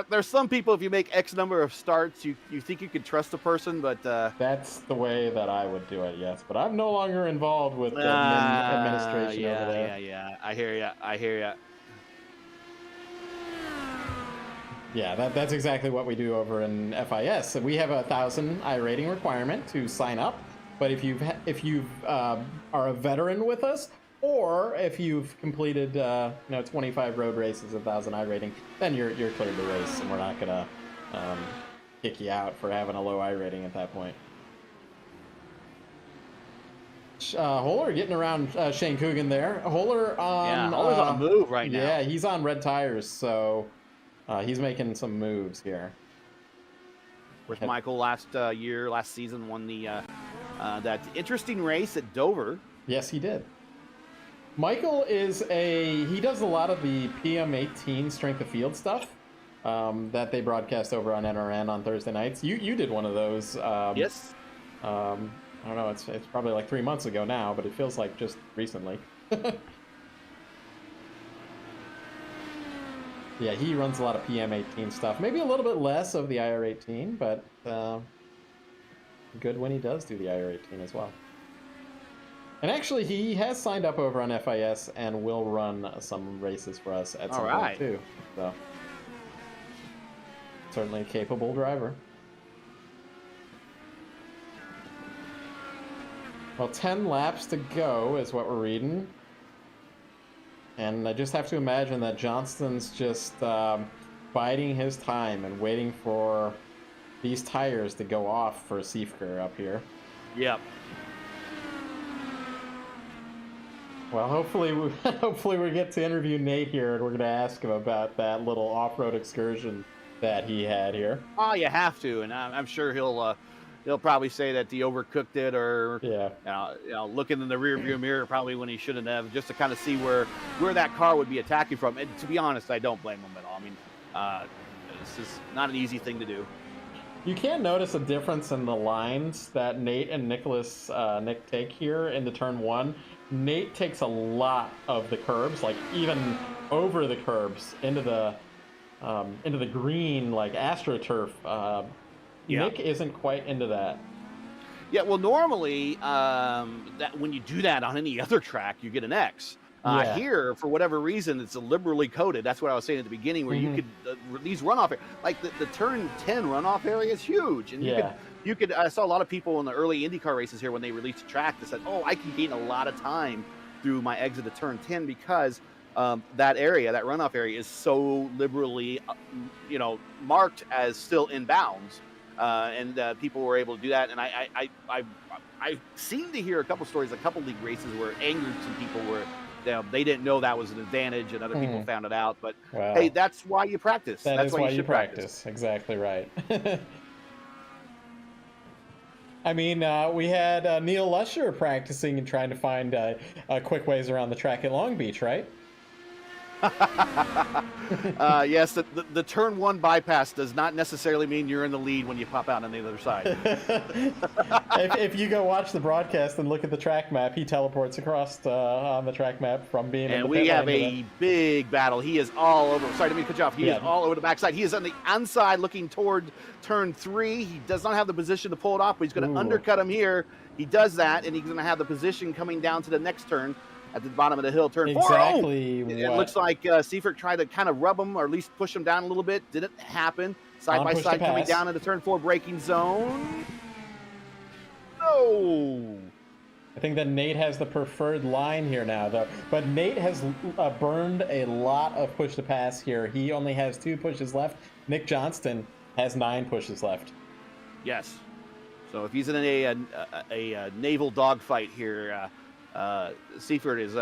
There's some people, if you make X number of starts, you think you can trust a person, but... That's the way that I would do it, yes. But I'm no longer involved with the administration over there. Yeah. I hear ya. Yeah, that's exactly what we do over in FIS. So we have a 1,000 iRating requirement to sign up, but if you are a veteran with us, or if you've completed 25 road races, 1,000 iRating, then you're cleared to race, and we're not gonna kick you out for having a low iRating at that point. Holler getting around Shane Coogan there. Holler's on a move right now. Yeah, he's on red tires, so. He's making some moves here. With Michael last season won the that interesting race at Dover. Yes, he did. Michael he does a lot of the PM18 strength of field stuff that they broadcast over on NRN on Thursday nights. You did one of those. Yes. I don't know. It's probably like 3 months ago now, but it feels like just recently. Yeah, he runs a lot of PM18 stuff. Maybe a little bit less of the IR18, but good when he does do the IR18 as well. And actually, he has signed up over on FIS and will run some races for us at some point too. So certainly a capable driver. Well, 10 laps to go is what we're reading. And I just have to imagine that Johnston's just biding his time and waiting for these tires to go off for Schaeffer up here. Yep. Well, hopefully we get to interview Nate here, and we're going to ask him about that little off-road excursion that he had here. Oh, you have to, and I'm sure he'll probably say that he overcooked it, or looking in the rearview mirror probably when he shouldn't have, just to kind of see where that car would be attacking from. And to be honest, I don't blame him at all. I mean, this is not an easy thing to do. You can notice a difference in the lines that Nate and Nick take here in the turn one. Nate takes a lot of the curbs, like even over the curbs into the green, like AstroTurf. Nick isn't quite into that. Yeah, well, normally that when you do that on any other track, you get an X. Here, for whatever reason, it's liberally coated. That's what I was saying at the beginning, where you could these runoff, like the turn 10 runoff area is huge, and you could. I saw a lot of people in the early IndyCar races here when they released the track that said, "Oh, I can gain a lot of time through my exit of turn 10 because that area, that runoff area, is so liberally, marked as still in bounds." And people were able to do that, and I seem to hear a couple stories, a couple league races where angered some people where they didn't know that was an advantage, and other people found it out. But hey, that's why you practice. That's why you practice. Exactly right. I mean, we had Neil Lusher practicing and trying to find quick ways around the track at Long Beach, right? Yes, the turn one bypass does not necessarily mean you're in the lead when you pop out on the other side. if you go watch the broadcast and look at the track map, he teleports across on the track map from being in the we have a big battle. He is all over. Sorry, let me cut you off. He is all over the backside. He is on the inside looking toward turn 3. He does not have the position to pull it off, but he's going to undercut him here. He does that, and he's going to have the position coming down to the next turn. At the bottom of the hill, turn 4. Exactly. It looks like Schaeffer tried to kind of rub him, or at least push him down a little bit. Didn't happen. Side by side coming down into turn 4 braking zone. No. I think that Nate has the preferred line here now, though. But Nate has burned a lot of push to pass here. He only has 2 pushes left. Nick Johnston has 9 pushes left. Yes. So if he's in a naval dogfight here, Schaeffer is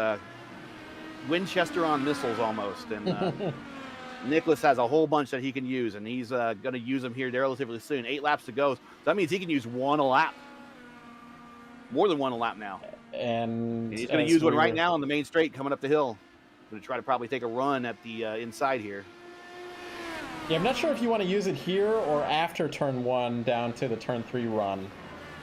Winchester on missiles almost, and Nicholas has a whole bunch that he can use, and he's going to use them here relatively soon. 8 laps to go. So that means he can use 1 a lap. More than 1 a lap now. And he's going to use one right now on the main straight coming up the hill. Going to try to probably take a run at the inside here. Yeah, I'm not sure if you want to use it here or after turn 1 down to the turn 3 run.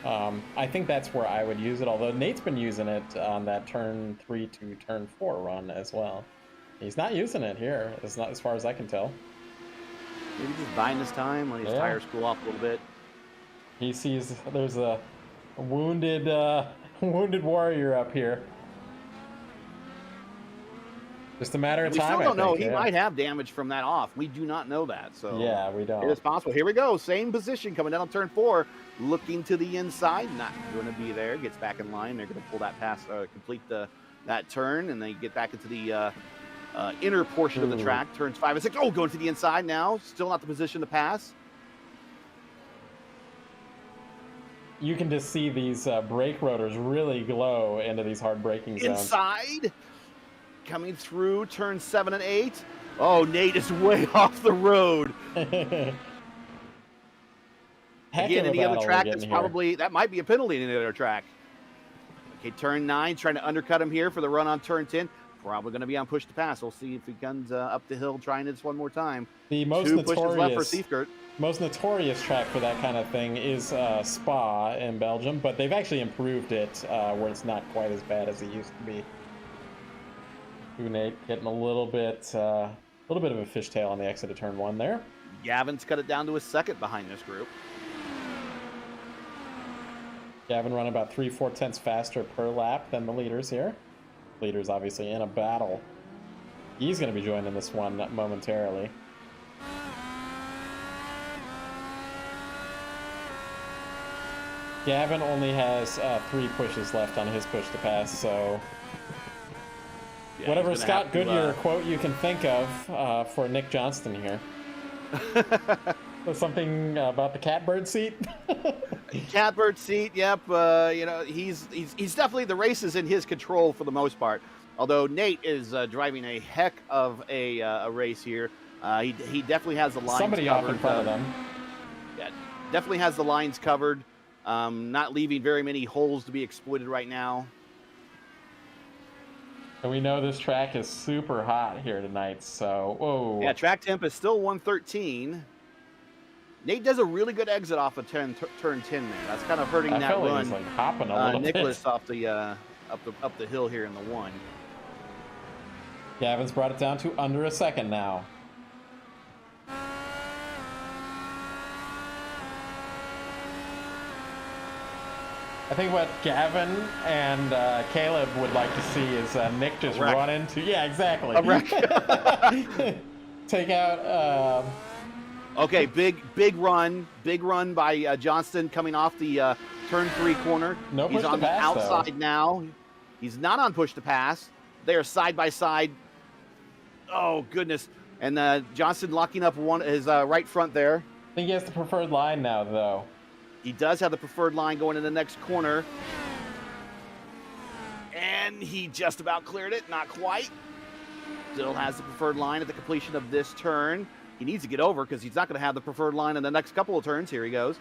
I think that's where I would use it, although Nate's been using it on that turn 3 to turn 4 run as well. He's not using it here, as far as I can tell. Maybe just buying his time, let his tires cool off a little bit. He sees there's a wounded warrior up here. Just a matter of time. We still don't know. He might have damage from that off. We do not know that. So yeah, we don't. It is possible. Here we go. Same position coming down on turn 4. Looking to the inside. Not going to be there. Gets back in line. They're going to pull that pass, complete that turn, and they get back into the inner portion of the track. Turns 5 and 6. Oh, going to the inside now. Still not the position to pass. You can just see these brake rotors really glow into these hard braking zones. Inside. Coming through turn 7 and 8. Oh, Nate is way off the road. Again, in the other track, that might be a penalty in the other track. Okay, turn 9, trying to undercut him here for the run on turn 10. Probably going to be on push to pass. We'll see if he comes up the hill trying this one more time. The most 2 pushes left for Schaeffer. Most notorious track for that kind of thing is Spa in Belgium, but they've actually improved it where it's not quite as bad as it used to be. Nate getting a little bit of a fishtail on the exit of turn 1 there. Gavin's cut it down to a second behind this group. Gavin running about 3/4 tenths faster per lap than the leaders here. Leaders obviously in a battle. He's going to be joining this one momentarily. Gavin only has 3 pushes left on his push to pass, so yeah, whatever Scott Goodyear quote you can think of for Nick Johnston here. Something about the catbird seat. Catbird seat, yep. You know, he's definitely, the race is in his control for the most part. Although Nate is driving a heck of a race here. He definitely has the lines Somebody covered. Off in front of them. Yeah, definitely has the lines covered. Not leaving very many holes to be exploited right now. And we know this track is super hot here tonight, so whoa. Yeah, track temp is still 113. Nate does a really good exit off of turn 10 there. That's kind of hurting that run. He's like hopping a little Nicholas bit. off the up the hill here in the 1. Gavin's brought it down to under a second now. I think what Gavin and Caleb would like to see is Nick just run into... Yeah, exactly. A wreck. Take out... Okay, big run by Johnston coming off the turn 3 corner. No push He's on to pass, the outside though. now. He's not on push to pass. They are side by side. Oh, goodness. And Johnston locking up his right front there. I think he has the preferred line now, though. He does have the preferred line going in the next corner. And he just about cleared it. Not quite. Still has the preferred line at the completion of this turn. He needs to get over because he's not going to have the preferred line in the next couple of turns. Here he goes.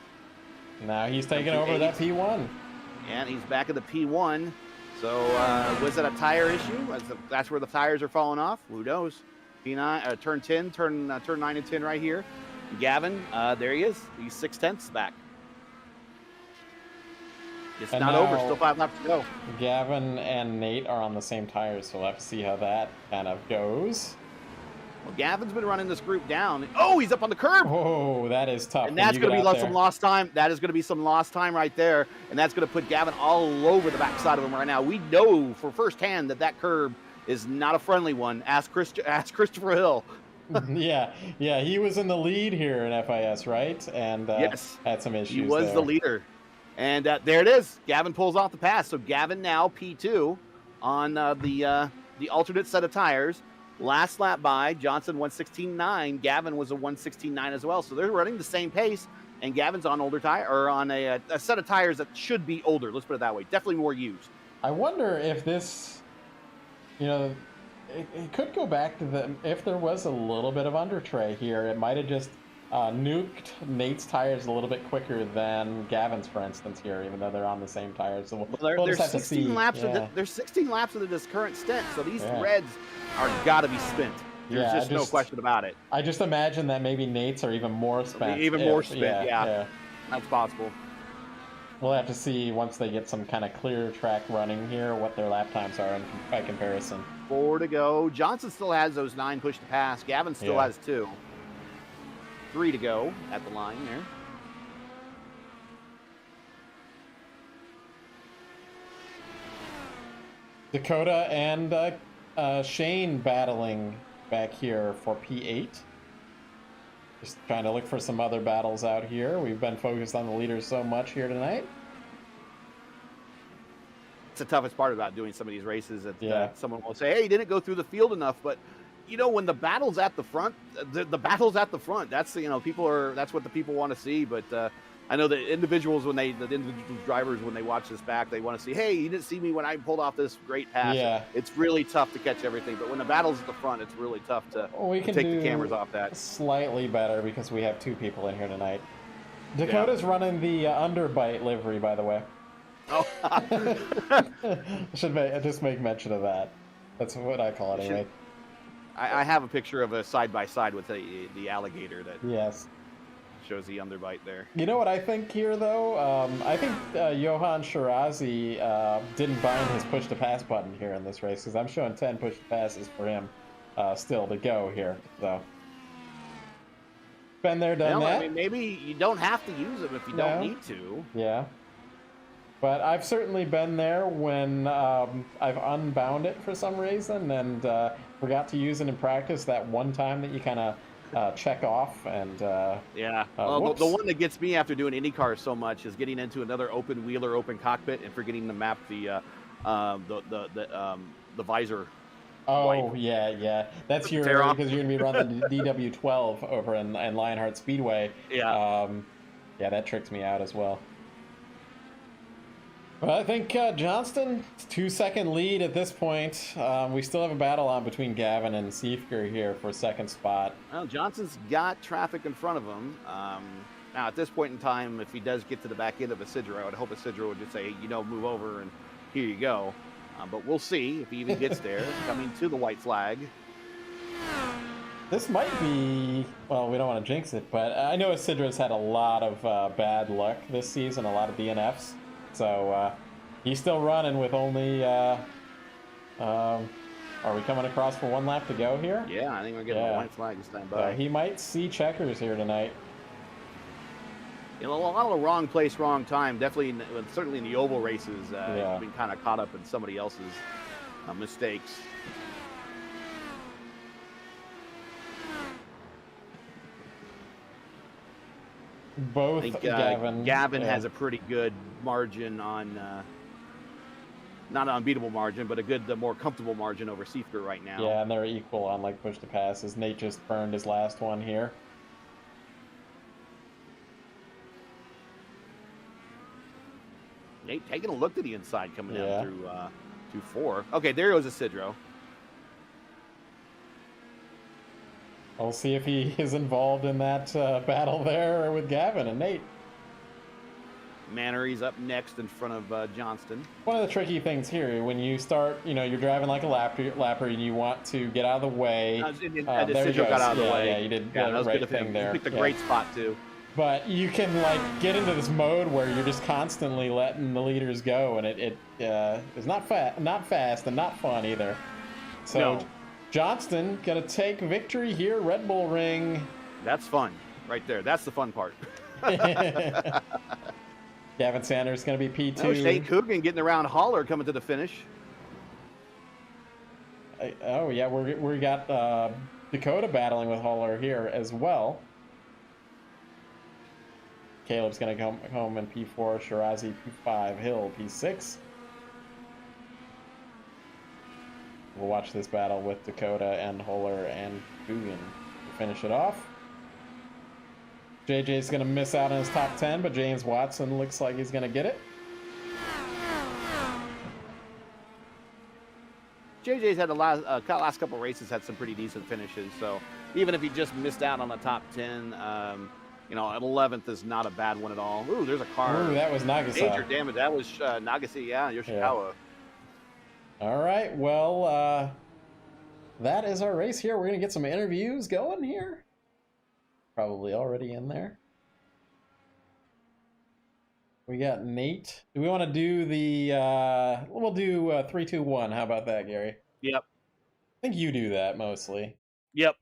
Now he's taking over that P1. And he's back at the P1. So was that a tire issue? That's where the tires are falling off? Who knows? P9, turn 10, turn 9 and 10 right here. Gavin, there he is. He's 6/10 back. It's not over. Still 5 laps to go. Gavin and Nate are on the same tires, so we'll have to see how that kind of goes. Well, Gavin's been running this group down. Oh, he's up on the curb. Oh, that is tough. And that's going to be some lost time. That is going to be some lost time right there. And that's going to put Gavin all over the backside of him right now. We know for firsthand that curb is not a friendly one. Ask Christopher Hill. yeah, he was in the lead here in FIS, right? And yes, had some issues. He was the leader. And there it is. Gavin pulls off the pass. So Gavin now P2 on the alternate set of tires. Last lap by Johnson 116.9. Gavin was a 116.9 as well. So they're running the same pace. And Gavin's on older tire or on a set of tires that should be older. Let's put it that way. Definitely more used. I wonder if this, it could go back to if there was a little bit of under tray here, it might have just nuked Nate's tires a little bit quicker than Gavin's, for instance, here, even though they're on the same tires. So we'll just have to see. There's 16 laps into this current stint, so these reds are got to be spent. There's just no question about it. I just imagine that maybe Nate's are even more spent. More spent, yeah. That's possible. We'll have to see once they get some kind of clear track running here what their lap times are by comparison. 4 to go. Johnson still has those 9 push to pass. Gavin still has 2. 3 to go at the line there. Dakota and Shane battling back here for P8. Just trying to look for some other battles out here. We've been focused on the leaders so much here tonight. It's the toughest part about doing some of these races. That someone will say, hey, you didn't go through the field enough. But, when the battle's at the front, the battle's at the front. That's, that's what the people want to see. But I know the individual drivers, when they watch this back, they want to see, hey, you didn't see me when I pulled off this great pass. Yeah. It's really tough to catch everything. But when the battle's at the front, it's really tough to take the cameras off that. Slightly better because we have 2 people in here tonight. Dakota's running the underbite livery, by the way. Oh. Should just make mention of that. That's what I call it anyway. I have a picture of a side by side with the alligator that yes shows the underbite there. You know what I think here, though? I think Johan Shirazi didn't bind his push to pass button here in this race, because I'm showing 10 push to passes for him still to go here. So been there, done that. I mean, maybe you don't have to use them if you don't need to. Yeah. But I've certainly been there when I've unbound it for some reason and forgot to use it in practice that one time that you kind of check off and well, the one that gets me after doing IndyCar so much is getting into another open wheel or open cockpit and forgetting to map the visor. Oh wipe. Yeah, that's your because you're gonna be running the DW12 over in Lionheart Speedway. Yeah, that tricked me out as well. Well, I think Johnston, 2-second lead at this point. We still have a battle on between Gavin and Schaeffer here for second spot. Well, Johnston's got traffic in front of him. Now, at this point in time, if he does get to the back end of Isidro, I would hope Isidro would just say, hey, move over and here you go. But we'll see if he even gets there, coming to the white flag. This might be, well, we don't want to jinx it, but I know Isidro's had a lot of bad luck this season, a lot of DNFs. So he's still running with only, are we coming across for one lap to go here? Yeah, I think we're getting the white flag this time by. So he might see checkers here tonight. A lot of the wrong place, wrong time. Definitely, certainly in the oval races, he's been kind of caught up in somebody else's mistakes. Both I think, Gavin has a pretty good margin on, not an unbeatable margin, but a more comfortable margin over Schaeffer right now. Yeah, and they're equal on like push to passes. Nate just burned his last one here. Nate taking a look to the inside coming down through 4. Okay, there goes Isidro. We'll see if he is involved in that battle there with Gavin and Nate. Mannery's up next in front of Johnston. One of the tricky things here, when you start, you're driving like a lapper and you want to get out of the way. There he goes. Got out of the way. Yeah, you did the right thing there. You picked a great spot, too. But you can, get into this mode where you're just constantly letting the leaders go, and it is not fast and not fun either. So Johnston gonna take victory here, Red Bull Ring. That's fun, right there. That's the fun part. Gavin Sanders gonna be P2. Oh, Shane Coogan getting around Haller coming to the finish. Oh yeah, we got Dakota battling with Haller here as well. Caleb's gonna come home in P4, Shirazi P5, Hill P6. We'll watch this battle with Dakota and Holler and Coogan to finish it off. JJ's going to miss out on his top 10, but James Watson looks like he's going to get it. JJ's had the last couple races had some pretty decent finishes, so even if he just missed out on the top 10, an 11th is not a bad one at all. Ooh, there's a car. Ooh, that was Nagasa. Major damage. That was Nagase, Yoshikawa. Yeah. All right, well, that is our race here. We're going to get some interviews going here. Probably already in there. We got Nate. Do we want to do the, we'll do 3, 2, 1. How about that, Gary? Yep. I think you do that mostly. Yep.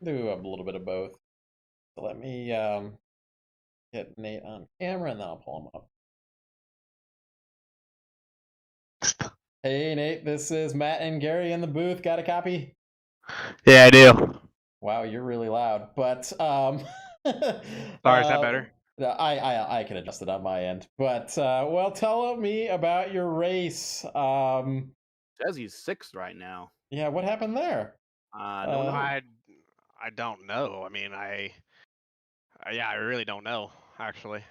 Do a little bit of both. So let me get Nate on camera and then I'll pull him up. Hey Nate, this is Matt and Gary in the booth. Got a copy? Yeah, I do. Wow, you're really loud. But sorry, is that better? I can adjust it on my end. But well, tell me about your race. Says he's 6th right now. Yeah, what happened there? I don't know. I mean, I really don't know, actually.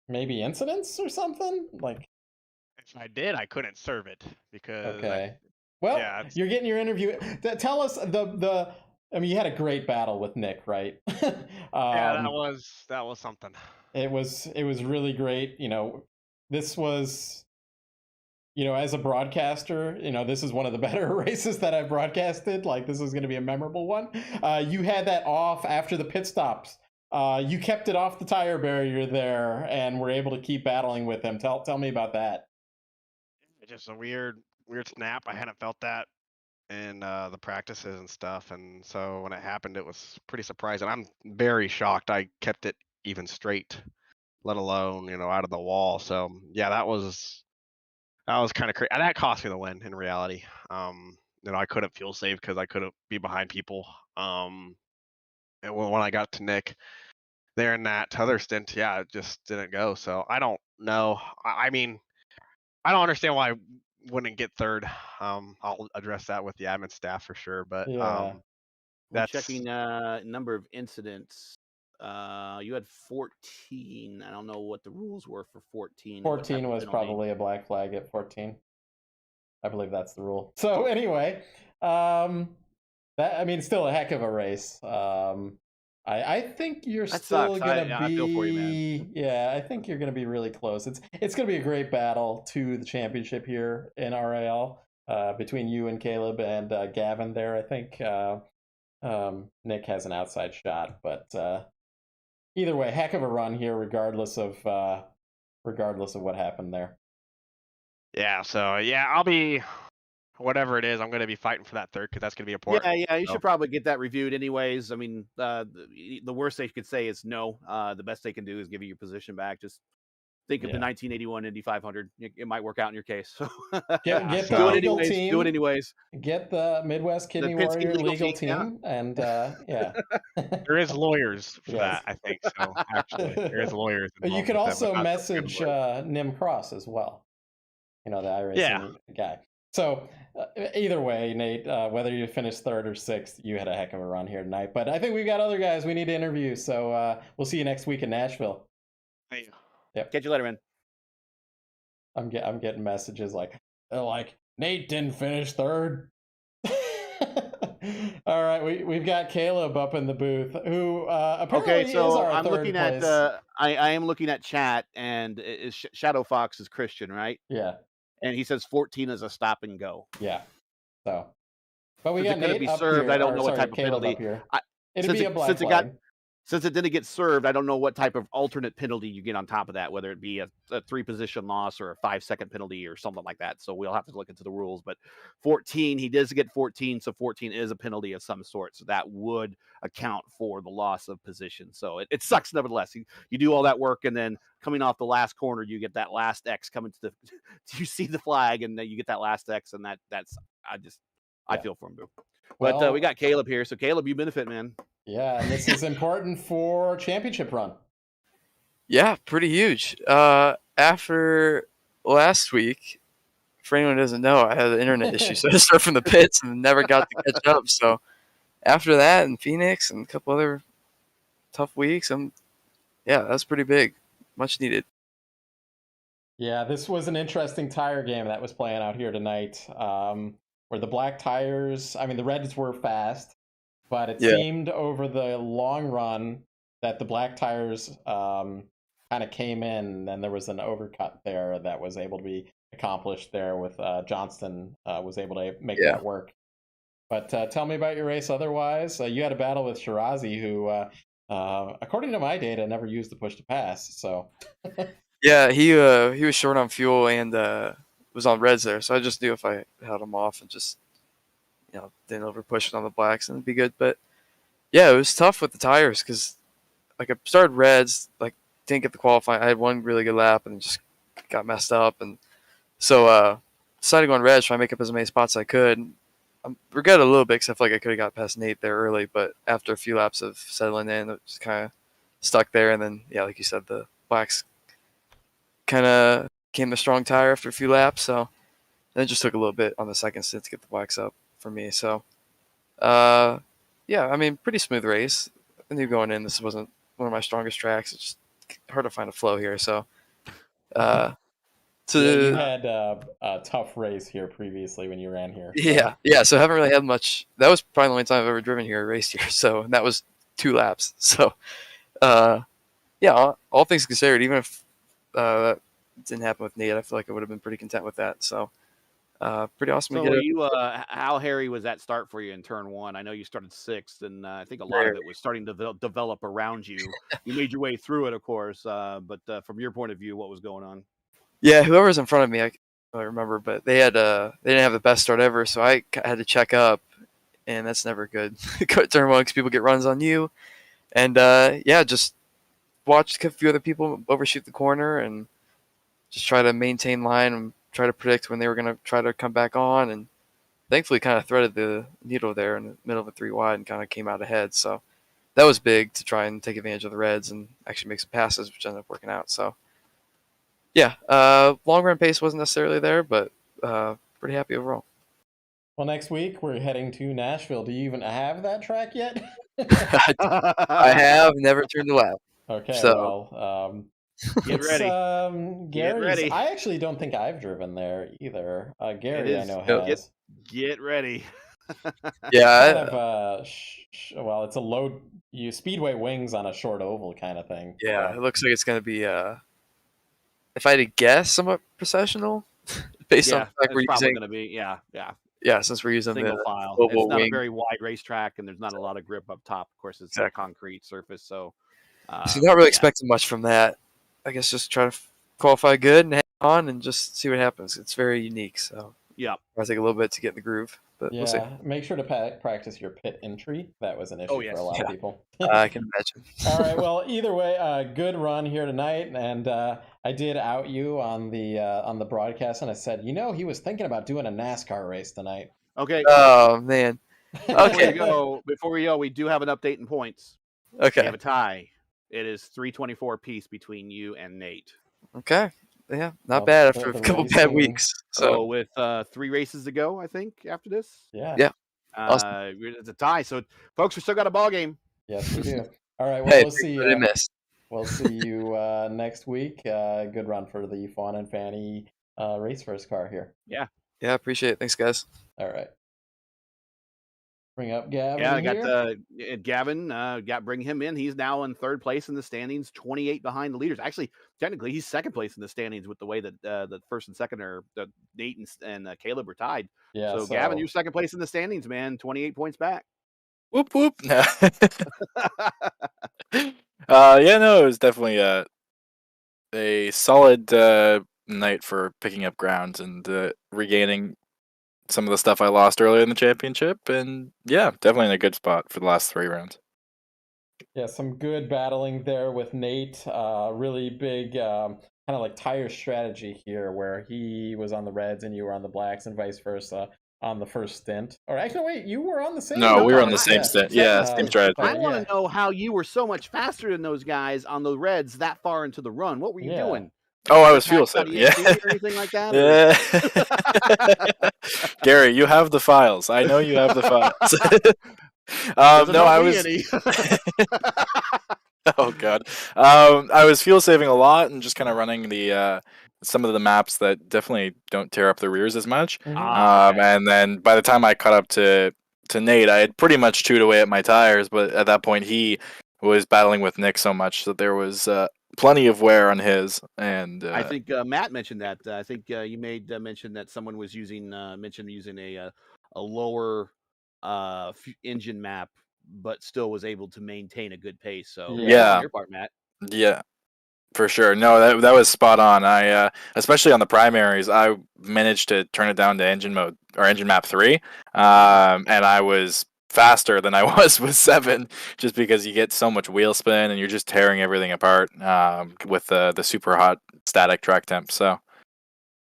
Maybe incidents or something? Like, if I did, I couldn't serve it because. Okay. Well, you're getting your interview. Tell us the I mean, you had a great battle with Nick, right? Yeah, that was something. It was really great. This was, as a broadcaster, this is one of the better races that I've broadcasted. Like, this is going to be a memorable one. You had that off after the pit stops. You kept it off the tire barrier there, and were able to keep battling with him. Tell me about that. Just a weird snap. I hadn't felt that in the practices and stuff, and so when it happened, it was pretty surprising. I'm very shocked I kept it even straight, let alone out of the wall. So yeah, that was kind of crazy. That cost me the win in reality. I couldn't fuel save because I couldn't be behind people. And when I got to Nick there in that other stint, yeah, it just didn't go. So I don't know. I mean, I don't understand why I wouldn't get third. I'll address that with the admin staff for sure. But Yeah. That's checking number of incidents. You had 14. I don't know what the rules were for 14. 14 was probably a black flag at 14. I believe that's the rule. So anyway, still a heck of a race. I think you're still gonna be. I feel for you, man. Yeah, I think you're gonna be really close. It's gonna be a great battle to the championship here in RIL between you and Caleb and Gavin. There, I think Nick has an outside shot, but either way, heck of a run here, regardless of what happened there. Yeah. So yeah, I'll be. Whatever it is, I'm going to be fighting for that third because that's going to be important. Yeah, you should probably get that reviewed anyways. I mean, the worst they could say is no. The best they can do is give you your position back. Just think of the 1981 Indy 500. It might work out in your case. So get the legal team. Do it anyways. Get the Midwest Kidney Warrior legal team, and yeah. There is lawyers for that, I think. So actually, there is lawyers. You can also message Nim Cross as well. The iRacing guy. So either way, Nate, whether you finished third or sixth, you had a heck of a run here tonight. But I think we've got other guys we need to interview. So we'll see you next week in Nashville. Hey. Yep. Catch you later, man. I'm getting messages like Nate didn't finish third. All right, we've got Caleb up in the booth, who apparently is our I'm third looking place. at I am looking at chat, and Shadow Fox is Christian, right? Yeah. And he says 14 is a stop and go. Yeah. So, but we got Nate be up served. Here, I don't know what sorry, type of penalty. It'd be a black flag. Since it didn't get served, I don't know what type of alternate penalty you get on top of that, whether it be a 3-position loss or a 5-second penalty or something like that. So we'll have to look into the rules. But 14, he does get 14, so 14 is a penalty of some sort. So that would account for the loss of position. So it sucks nevertheless. You do all that work, and then coming off the last corner, you get that last X coming to the. You see the flag, and then you get that last X, and that's I feel for him, boo. But we got Caleb here, so Caleb, you benefit, man. Yeah, and this is important for championship run. Yeah, pretty huge. After last week, for anyone who doesn't know, I had an internet issue, so I started from the pits and never got to catch up. So after that, in Phoenix and a couple other tough weeks, that's pretty big, much needed. Yeah, this was an interesting tire game that was playing out here tonight, where the black tires, the reds were fast. But it seemed over the long run that the black tires kind of came in, and then there was an overcut there that was able to be accomplished there with Johnston was able to make that work. But tell me about your race otherwise. You had a battle with Shirazi, who, according to my data, never used the push to pass. So yeah, he was short on fuel and was on reds there. So I just knew if I held him off and just didn't over push it on the blacks, and it'd be good. But yeah, it was tough with the tires because I started reds, didn't get the qualifying. I had one really good lap and just got messed up, and so decided to go on reds, try to make up as many spots as I could. I regret it a little bit because I feel like I could have got past Nate there early, but after a few laps of settling in, it just kind of stuck there. And then like you said, the blacks kind of became a strong tire after a few laps, so then it just took a little bit on the second stint to get the blacks up for me. So pretty smooth race. I knew going in this wasn't one of my strongest tracks. It's just hard to find a flow here. So you had a tough race here previously when you ran here. So. Yeah. So I haven't really had much. That was probably the only time I've ever driven here, raced here. So and that was 2 laps. So, yeah, all things considered, even if that didn't happen with Nate, I feel like I would have been pretty content with that. So, pretty awesome so to get you, how hairy was that start for you in turn 1? I know you started 6th, and I think a lot of it was starting to develop around you. You made your way through it, of course, but from your point of view, what was going on? Yeah, whoever's in front of me, I remember, but they didn't have the best start ever, so I had to check up, and that's never good. Turn 1 because people get runs on you, and just watched a few other people overshoot the corner and just try to maintain line and try to predict when they were going to try to come back on, and thankfully kind of threaded the needle there in the middle of a 3 wide and kind of came out ahead. So that was big to try and take advantage of the reds and actually make some passes, which ended up working out. So yeah, long run pace wasn't necessarily there, but pretty happy overall. Well, next week we're heading to Nashville. Do you even have that track yet? I have never turned a lap. Okay, so, well, get ready. Gary's, get ready. I actually don't think I've driven there either. Gary, I know has. Get ready. Yeah. Kind of, well, it's a low speedway wings on a short oval kind of thing. Yeah, it looks like it's going to be, if I had to guess, somewhat processional based on the fact we're probably using. Going to be, yeah. Yeah, since we're using single the file. oval It's not wing. a very wide racetrack, and there's not a lot of grip up top. Of course, it's a concrete surface, so not really expecting much from that. I guess just try to qualify good and hang on and just see what happens. It's very unique, so yeah, it'll take a little bit to get in the groove, but we'll see. Make sure to practice your pit entry. That was an issue for a lot of people. I can imagine. All right, well, either way, good run here tonight, and I did out you on the broadcast, and I said, he was thinking about doing a NASCAR race tonight. Okay. Oh man. Okay. Before we go, we do have an update in points. Okay. We have a tie. It is 324 piece between you and Nate. Okay. Yeah, not bad after a couple bad weeks. So with 3 races to go, I think after this. Yeah. Awesome. It's a tie. So folks, we still got a ball game. Yes, we do. All right. Well, we'll see. We'll see you next week. Good run for the Fawn and Fanny race first car here. Yeah. Yeah, appreciate it. Thanks, guys. All right. Bring up Gavin. Yeah, I got Gavin. Bring him in. He's now in 3rd place in the standings, 28 behind the leaders. Actually, technically, he's 2nd place in the standings with the way that the 1st and 2nd are Nate and Caleb are tied. Yeah. So Gavin, you're 2nd place in the standings, man. 28 points back. Whoop whoop. It was definitely a solid night for picking up grounds and regaining some of the stuff I lost earlier in the championship, and definitely in a good spot for the last 3 rounds. Yeah, some good battling there with Nate. Really big kind of like tire strategy here, where he was on the reds and you were on the blacks, and vice versa on the first stint. Or actually, wait, you were on the same. No, we were on the same stint. Yeah, same strategy. I want to know how you were so much faster than those guys on the reds that far into the run. What were you doing? Oh, I was fuel saving. Yeah. Or anything like that? Yeah. Gary, you have the files. I know you have the files. No, I was. Oh God. I was fuel saving a lot and just kind of running the some of the maps that definitely don't tear up the rears as much. And then by the time I caught up to Nate, I had pretty much chewed away at my tires. But at that point, he was battling with Nick so much that there was plenty of wear on his. And I think Matt mentioned that. I think you made mention that someone was using a lower engine map, but still was able to maintain a good pace. So on your part, Matt. Yeah, for sure. No, that was spot on. I especially on the primaries, I managed to turn it down to engine mode or engine map 3, and I was faster than I was with 7, just because you get so much wheel spin and you're just tearing everything apart with the super hot static track temp. So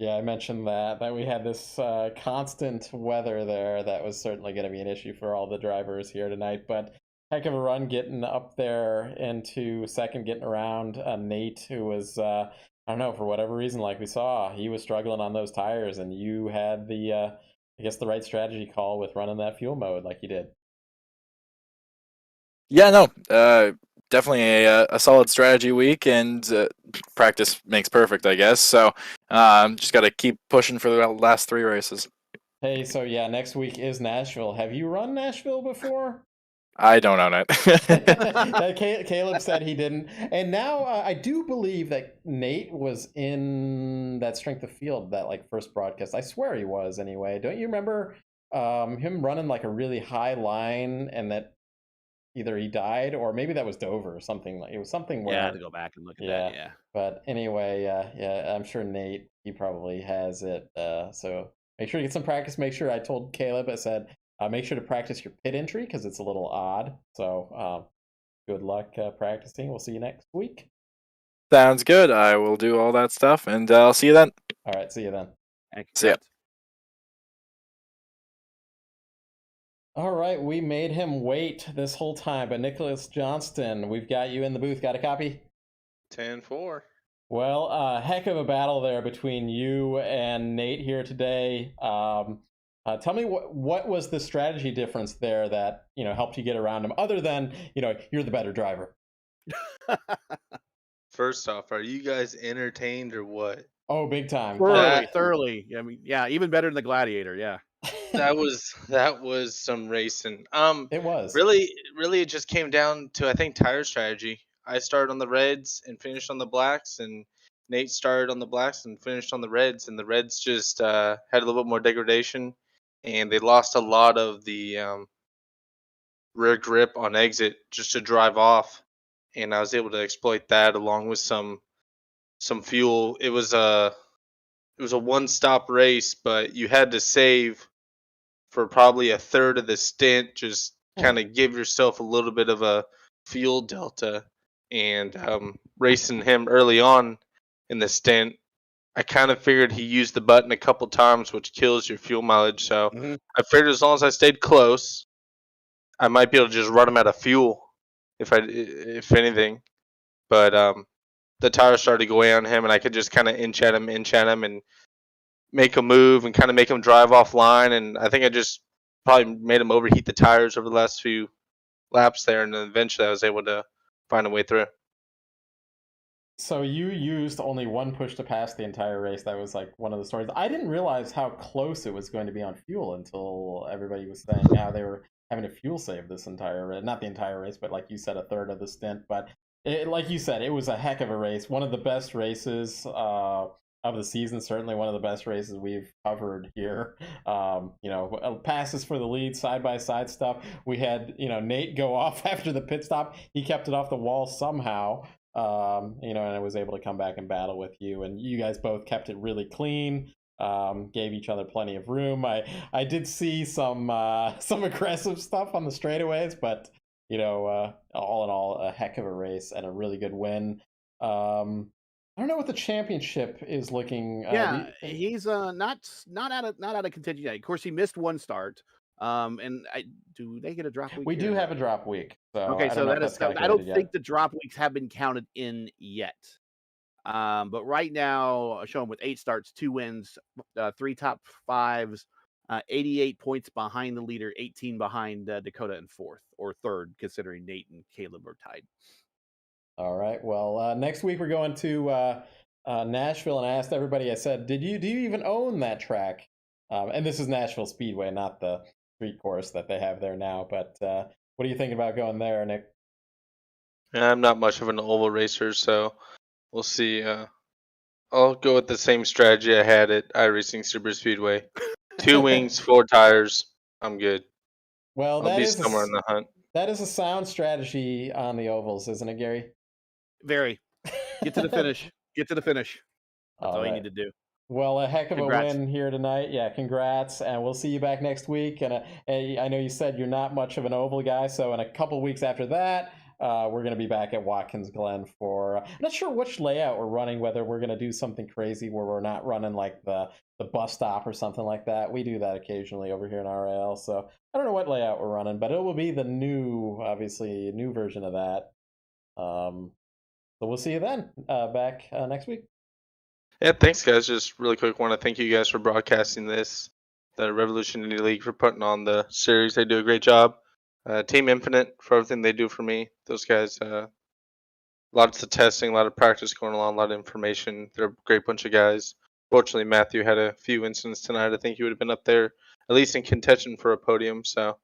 yeah, I mentioned that we had this constant weather there. That was certainly going to be an issue for all the drivers here tonight, but heck of a run getting up there into second, getting around Nate, who was I don't know, for whatever reason, like we saw, he was struggling on those tires, and you had the I guess the right strategy call with running that fuel mode like you did. Yeah, no. definitely a solid strategy week, and practice makes perfect, I guess. So just got to keep pushing for the last 3 races. Hey, so yeah, next week is Nashville. Have you run Nashville before? I don't own it. Caleb said he didn't. And now I do believe that Nate was in that Strength of Field, that like first broadcast. I swear he was anyway. Don't you remember him running like a really high line and that either he died or maybe that was Dover or something. It was something where I have to go back and look at that. Yeah. But anyway, yeah, I'm sure Nate, he probably has it. So make sure to get some practice. Make sure I told Caleb, I said, make sure to practice your pit entry because it's a little odd. So good luck practicing. We'll see you next week. Sounds good. I will do all that stuff, and I'll see you then. All right, see you then. See ya. All right, we made him wait this whole time, but Nicholas Johnston, we've got you in the booth. Got a copy? 10-4. Well, heck of a battle there between you and Nate here today. Tell me what was the strategy difference there that helped you get around him, other than you're the better driver. First off, are you guys entertained or what? Oh, big time! Thoroughly. I mean, yeah, even better than the Gladiator. Yeah. That was some racing. It was really it just came down to, I think, tire strategy. I started on the reds and finished on the blacks, and Nate started on the blacks and finished on the reds, and the reds just had a little bit more degradation, and they lost a lot of the rear grip on exit just to drive off, and I was able to exploit that along with some fuel. It was a one-stop race, but you had to save for probably a third of the stint, just kind of give yourself a little bit of a fuel delta. And racing him early on in the stint, I kind of figured he used the button a couple times, which kills your fuel mileage. So I figured as long as I stayed close, I might be able to just run him out of fuel, if anything. But the tires started to go away on him, and I could just kind of inch at him, and make him move and kind of make him drive offline. And I think I just probably made him overheat the tires over the last few laps there, and then eventually I was able to find a way through. So you used only one push to pass the entire race. That was like one of the stories. I didn't realize how close it was going to be on fuel until everybody was saying how they were having a fuel save this entire race. Not the entire race, but like you said, a third of the stint. But like you said, it was a heck of a race. One of the best races of the season, certainly one of the best races we've covered here. Passes for the lead, side by side stuff. We had Nate go off after the pit stop. He kept it off the wall somehow. And I was able to come back and battle with you, and you guys both kept it really clean. Gave each other plenty of room. I did see some aggressive stuff on the straightaways, but all in all, a heck of a race and a really good win. I don't know what the championship is looking. He's not out of contention yet. Of course, he missed one start. Do they get a drop week? We do have a drop week. So okay, so I don't think the drop weeks have been counted in yet. But right now, showing with 8 starts, 2 wins, 3 top 5s, 88 points behind the leader, 18 behind Dakota in 4th or 3rd, considering Nate and Caleb are tied. All right. Well, next week we're going to Nashville, and I asked everybody. I said, do you even own that track? And this is Nashville Speedway, not the street course that they have there now. But what are you thinking about going there, Nick? I'm not much of an oval racer, so we'll see. I'll go with the same strategy I had at iRacing Super Speedway. 2 wings, 4 tires. I'm good. Well, I'll be somewhere in the hunt. That is a sound strategy on the ovals, isn't it, Gary? Very. Get to the finish. Get to the finish. That's all right. You need to do. Well, a heck of a win here tonight. Yeah, congrats. And we'll see you back next week. And I know you said you're not much of an oval guy, so in a couple weeks after that, we're going to be back at Watkins Glen for, I'm not sure which layout we're running, whether we're going to do something crazy where we're not running like the bus stop or something like that. We do that occasionally over here in RIL, so I don't know what layout we're running, but it will be the new version of that. So we'll see you then back next week. Yeah, thanks, guys. Just really quick, want to thank you guys for broadcasting this, the Revolution Indy League, for putting on the series. They do a great job. Team Infinite for everything they do for me. Those guys lots of testing, a lot of practice going on, a lot of information. They're a great bunch of guys. Fortunately, Matthew had a few incidents tonight. I think he would have been up there, at least in contention for a podium. So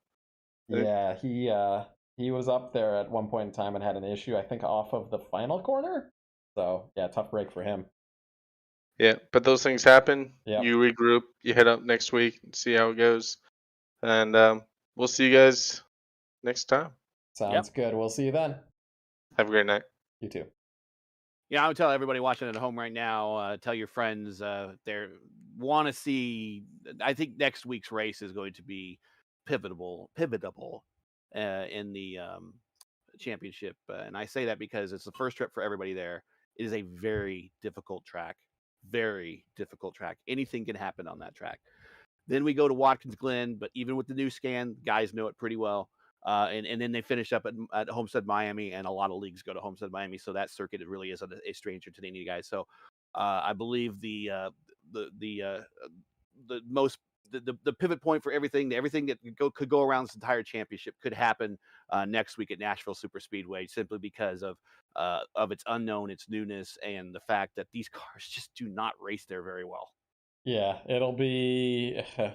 yeah, he was up there at one point in time and had an issue, I think, off of the final corner. So yeah, tough break for him. yeah, but those things happen. Yep. You regroup, you head up next week and see how it goes. And we'll see you guys next time. Sounds good. We'll see you then. Have a great night. You too. Yeah, I would tell everybody watching at home right now, tell your friends they want to see. I think next week's race is going to be pivotal in the championship. And I say that because it's the first trip for everybody there. It is a very difficult track. Anything can happen on that track. Then we go to Watkins Glen, but even with the new scan, guys know it pretty well. And then they finish up at Homestead Miami, and a lot of leagues go to Homestead Miami, so that circuit it really isn't a stranger to any guys. So I believe the pivot point for everything that could go around this entire championship could happen next week at Nashville Superspeedway, simply because of its unknown, its newness, and the fact that these cars just do not race there very well. Yeah, it'll be. I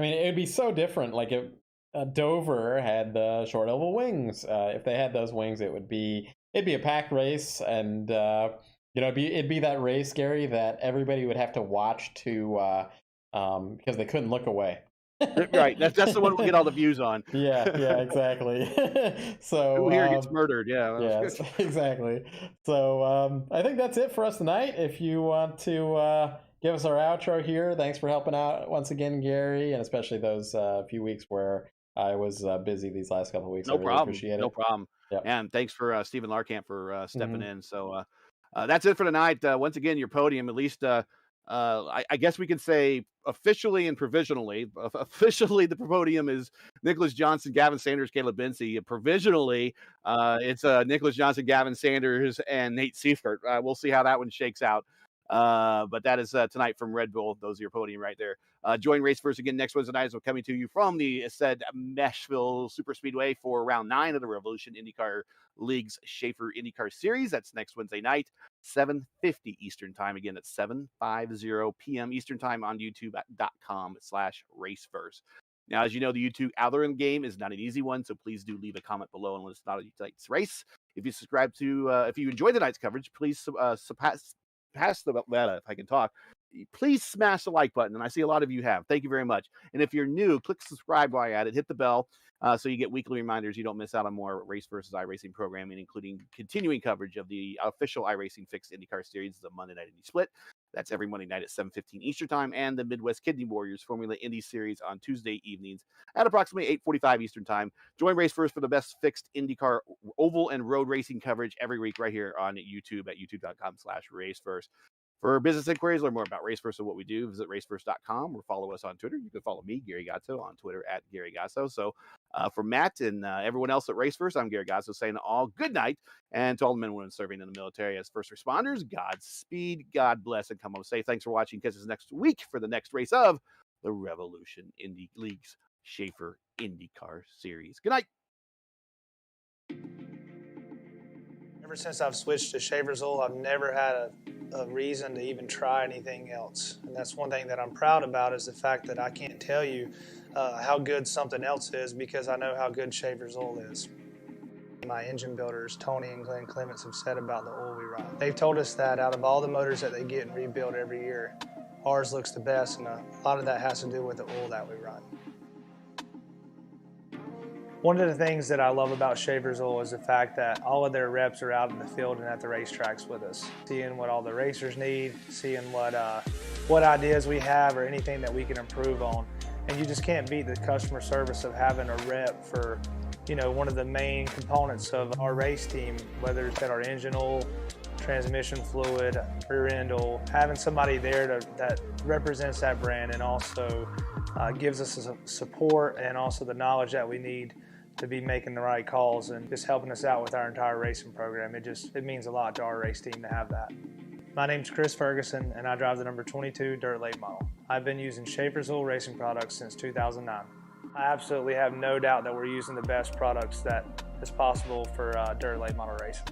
mean, it'd be so different. Like if Dover had the short oval wings. If they had those wings, it'd be a packed race, and it'd be that race, Gary, that everybody would have to watch to because they couldn't look away. Right, that's the one we'll get all the views on. Yeah, exactly. So who here gets murdered? Yes, exactly. So I think that's it for us tonight. If you want to give us our outro here, thanks for helping out once again, Gary, and especially those few weeks where I was busy these last couple of weeks. No I really problem. appreciate it. No problem. Yep. And thanks for Stephen Larkamp for stepping in. So that's it for tonight. Once again, your podium, at least I guess we can say officially and provisionally. Officially, the podium is Nicholas Johnson, Gavin Sanders, Caleb Binsey. Provisionally, it's Nicholas Johnson, Gavin Sanders, and Nate Seifert. We'll see how that one shakes out. But that is tonight from Red Bull. Those are your podium right there. Join Race First again next Wednesday night as we're coming to you from the said Nashville Superspeedway for round 9 of the Revolution IndyCar League's Schaeffer IndyCar Series. That's next Wednesday night, 7:50 Eastern Time. Again, it's 7:50 p.m. Eastern Time on YouTube.com/RaceFirst. Now, as you know, the YouTube algorithm game is not an easy one, so please do leave a comment below and let us know how you like this race. If you subscribe to, if you enjoyed tonight's coverage, please pass the if I can talk, please smash the like button, and I see a lot of you have. Thank you very much. And if you're new, click subscribe while you're at it, hit the bell so you get weekly reminders. You don't miss out on more Race versus iRacing programming, including continuing coverage of the official iRacing Fixed IndyCar Series, the Monday Night Indy Split. That's every Monday night at 7:15 Eastern Time, and the Midwest Kidney Warriors Formula Indy Series on Tuesday evenings at approximately 8:45 Eastern Time. Join Race First for the best fixed IndyCar oval and road racing coverage every week right here on YouTube at youtube.com/RaceFirst. For business inquiries, learn more about RaceFirst and what we do, visit racefirst.com or follow us on Twitter. You can follow me, Gary Gatso, on Twitter at Gary Gatso. So for Matt and everyone else at RaceFirst, I'm Gary Gatso saying all good night. And to all the men and women serving in the military as first responders, Godspeed, God bless, and come home safe. Thanks for watching. Catch us next week for the next race of the Revolution Indy League's Schaeffer IndyCar Series. Good night. Ever since I've switched to Schaeffer's oil, I've never had a reason to even try anything else. And that's one thing that I'm proud about, is the fact that I can't tell you how good something else is, because I know how good Schaeffer's oil is. My engine builders, Tony and Glenn Clements, have said about the oil we run. They've told us that out of all the motors that they get and rebuild every year, ours looks the best, and a lot of that has to do with the oil that we run. One of the things that I love about Schaeffer's oil is the fact that all of their reps are out in the field and at the racetracks with us, seeing what all the racers need, seeing what ideas we have or anything that we can improve on. And you just can't beat the customer service of having a rep for, one of the main components of our race team, whether it's at our engine oil, transmission fluid, rear end oil, having somebody there that represents that brand and also gives us support and also the knowledge that we need to be making the right calls and just helping us out with our entire racing program. It means a lot to our race team to have that. My name's Chris Ferguson, and I drive the number 22 dirt late model. I've been using Schaeffer's oil racing products since 2009. I absolutely have no doubt that we're using the best products that is possible for dirt late model racing.